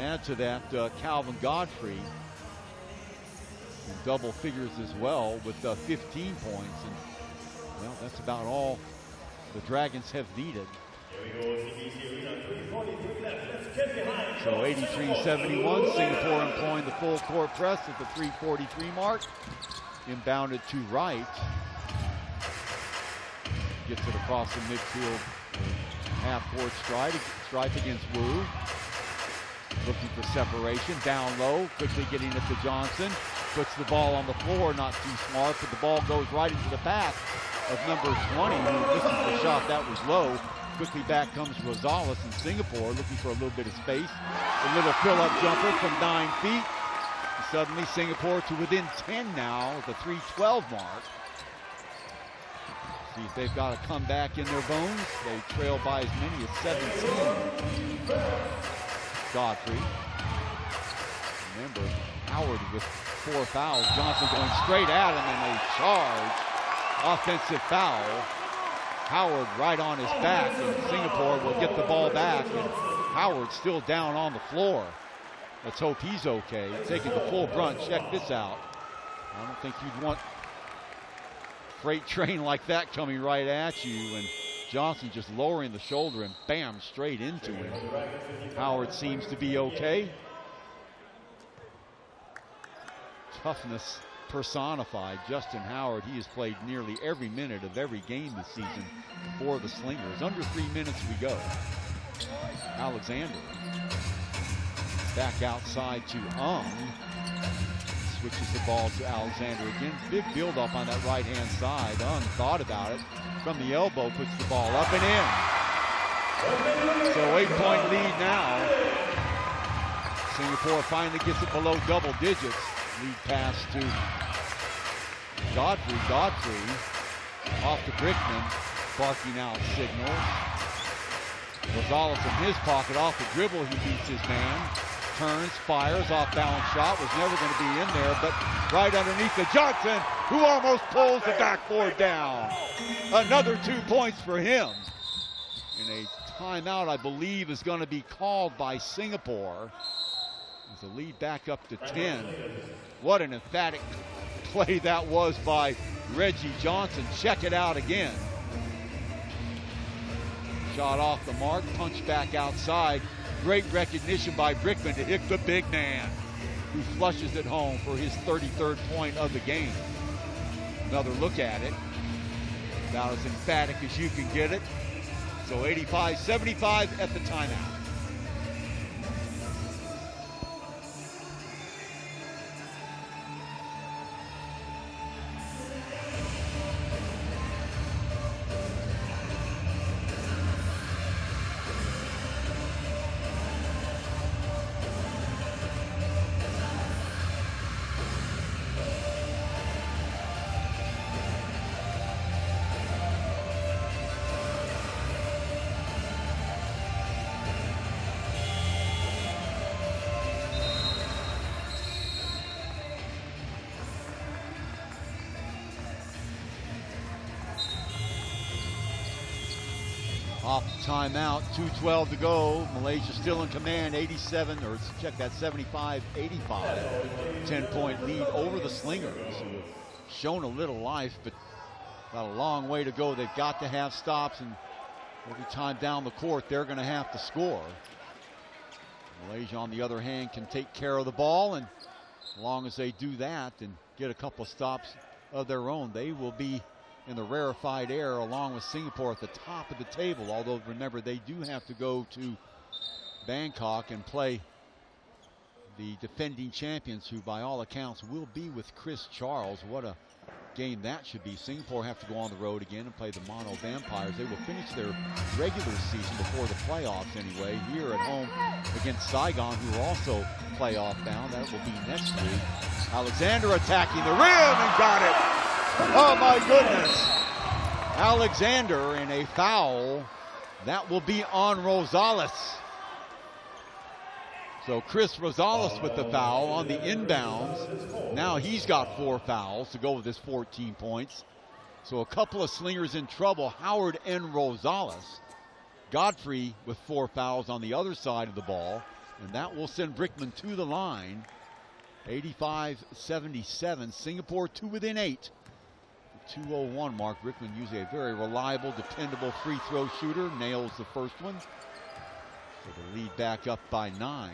Add to that Calvin Godfrey in double figures as well with 15 points. And well, that's about all the Dragons have needed. So 83-71, Singapore employing the full court press at the 3:43 mark. Inbounded to Wright. Gets it across the midfield half-court stripe against Wu. Looking for separation, down low, quickly getting it to Johnson. Puts the ball on the floor, not too smart, but the ball goes right into the path of number 20, who misses the shot. That was low. Quickly back comes Rosales in Singapore, looking for a little bit of space. A little fill-up jumper from 9 feet. And suddenly Singapore to within 10 now at the 3:12 mark. See if they've got a comeback in their bones. They trail by as many as 17. Godfrey. Remember, Howard with 4 fouls. Johnson going straight at him, and they charge. Offensive foul. Howard right on his back, and Singapore will get the ball back. And Howard still down on the floor. Let's hope he's okay. Taking the full brunt. Check this out. I don't think you'd want a freight train like that coming right at you. And Johnson just lowering the shoulder and bam, straight into him. Howard seems to be okay. Toughness personified. Justin Howard, he has played nearly every minute of every game this season for the Slingers. Under 3 minutes we go. Alexander back outside to switches the ball to Alexander again. Big build up on that right hand side. Thought about it. From the elbow, puts the ball up and in. So 8-point lead now. Singapore finally gets it below double digits. Lead pass to Godfrey. Godfrey off to Brickman, barking out signals. Rosales in his pocket, off the dribble, he beats his man. Turns, fires, off balance shot, was never going to be in there, but right underneath the Johnson, who almost pulls the backboard down. Another 2 points for him. And a timeout, I believe, is going to be called by Singapore. The lead back up to 10. What an emphatic play that was by Reggie Johnson. Check it out again. Shot off the mark, punch back outside. Great recognition by Brickman to hit the big man, who flushes it home for his 33rd point of the game. Another look at it. About as emphatic as you can get it. So 85-75 at the timeout. Off the timeout, 2:12 to go. Malaysia still in command, 75-85. 10-point lead over the Slingers, who have shown a little life, but got a long way to go. They've got to have stops, and every time down the court, they're going to have to score. Malaysia, on the other hand, can take care of the ball, and as long as they do that and get a couple of stops of their own, they will be in the rarefied air, along with Singapore at the top of the table. Although, remember, they do have to go to Bangkok and play the defending champions, who by all accounts will be with Chris Charles. What a game that should be. Singapore have to go on the road again and play the Mono Vampires. They will finish their regular season before the playoffs anyway, here at home against Saigon, who are also playoff bound. That will be next week. Alexander attacking the rim and got it. Oh my goodness. Alexander in a foul. That will be on Rosales. So Chris Rosales with the foul on the inbounds. Now he's got 4 fouls to go with his 14 points. So a couple of Slingers in trouble, Howard and Rosales. Godfrey with 4 fouls on the other side of the ball. And that will send Brickman to the line. 85-77. Singapore 2 within 8. 2:01 mark. Brickman usually a very reliable, dependable free throw shooter. Nails the first one. So the lead back up by 9.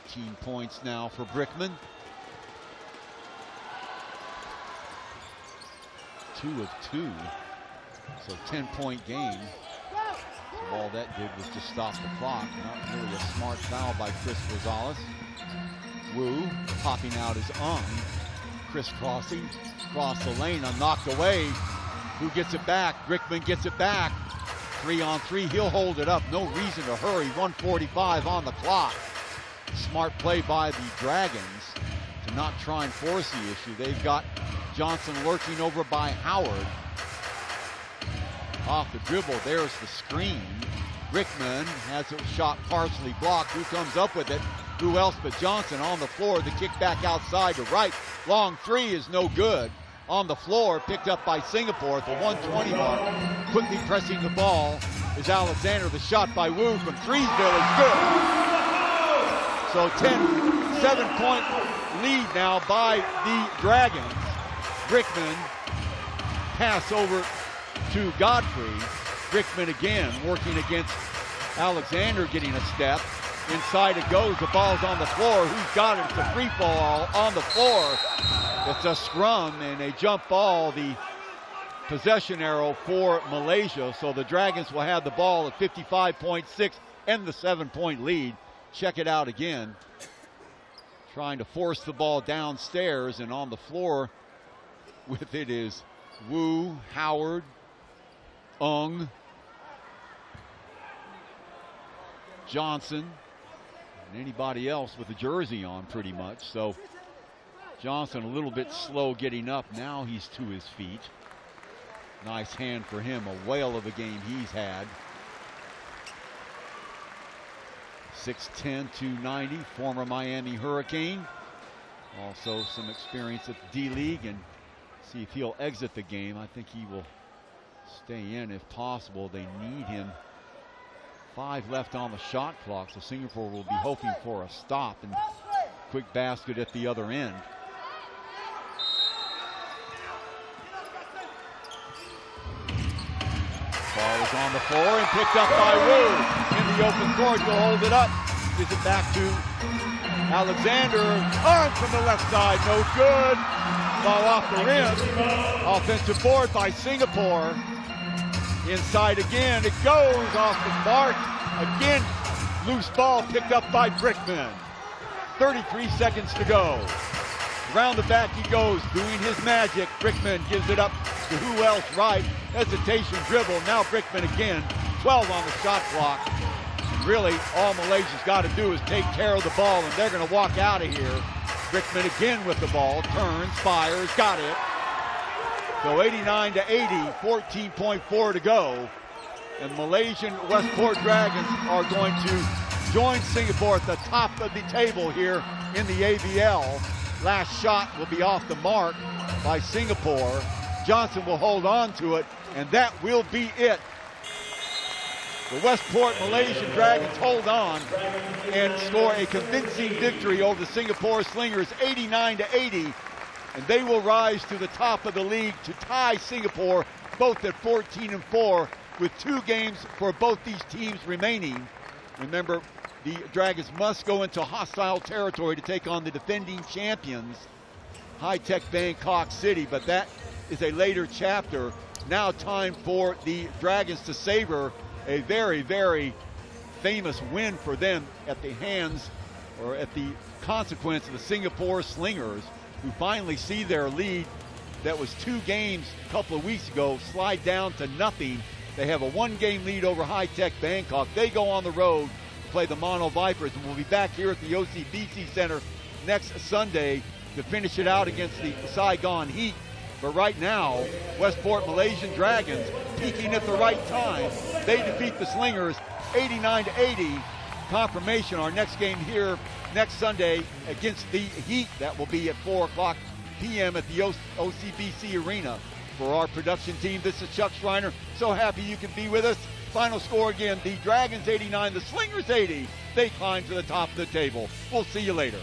18 points now for Brickman. 2 of 2. So 10-point game. So all that did was just stop the clock. Not really a smart foul by Chris Rosales. Wu popping out his arm. Crisscrossing. Across the lane, knocked away. Who gets it back? Brickman gets it back. 3-on-3, he'll hold it up. No reason to hurry. 1:45 on the clock. Smart play by the Dragons to not try and force the issue. They've got Johnson lurking over by Howard. Off the dribble, there's the screen. Brickman has a shot partially blocked. Who comes up with it? Who else but Johnson on the floor? The kick back outside to right. Long 3 is no good. On the floor, picked up by Singapore at the 1:20 mark. Quickly pressing the ball is Alexander. The shot by Wu from Threesville is good. So 7-point lead now by the Dragons. Brickman pass over to Godfrey. Brickman again working against Alexander, getting a step. Inside it goes, the ball's on the floor. Who's got it? It's a free fall on the floor. It's a scrum and a jump ball, the possession arrow for Malaysia. So the Dragons will have the ball at 55.6 and the 7-point lead. Check it out again. Trying to force the ball downstairs, and on the floor with it is Wu, Howard, Ung, Johnson, and anybody else with a jersey on pretty much. So Johnson a little bit slow getting up. Now he's to his feet. Nice hand for him. A whale of a game he's had. 6'10", 290, former Miami Hurricane. Also some experience at the D-League, and see if he'll exit the game. I think he will stay in if possible. They need him. 5 left on the shot clock, so Singapore will be hoping for a stop and quick basket at the other end. Ball is on the floor and picked up by Wu. In the open court, he'll hold it up. Gives it back to Alexander. Arm from the left side, no good. Ball off the rim. Offensive board by Singapore. Inside again, it goes off the mark. Again, loose ball picked up by Brickman. 33 seconds to go. Around the back he goes, doing his magic. Brickman gives it up to who else? Right. Hesitation dribble. Now Brickman again. 12 on the shot clock. Really, all Malaysia's got to do is take care of the ball, and they're going to walk out of here. Brickman again with the ball. Turns, fires, got it. So 89-80, 14.4 to go. And Malaysian Westport Dragons are going to join Singapore at the top of the table here in the ABL. Last shot will be off the mark by Singapore. Johnson will hold on to it, and that will be it. The Westport Malaysian Dragons hold on and score a convincing victory over the Singapore Slingers, 89-80. And they will rise to the top of the league to tie Singapore, both at 14-4, with 2 games for both these teams remaining. Remember, the Dragons must go into hostile territory to take on the defending champions. high-tech Bangkok City, but that is a later chapter. Now time for the Dragons to savor a very, very famous win for them at the hands, or at the consequence of the Singapore Slingers, who finally see their lead that was 2 games a couple of weeks ago slide down to nothing. They have a 1-game lead over high-tech Bangkok. They go on the road to play the Mono Vipers, and we'll be back here at the OCBC Center next Sunday to finish it out against the Saigon Heat. But right now, Westport Malaysian Dragons peaking at the right time. They defeat the Slingers 89-80. Confirmation, our next game here next Sunday against the Heat. That will be at 4 o'clock p.m. at the OCBC Arena. For our production team, this is Chuck Schreiner. So happy you can be with us. Final score again, the Dragons 89, the Slingers 80. They climb to the top of the table. We'll see you later.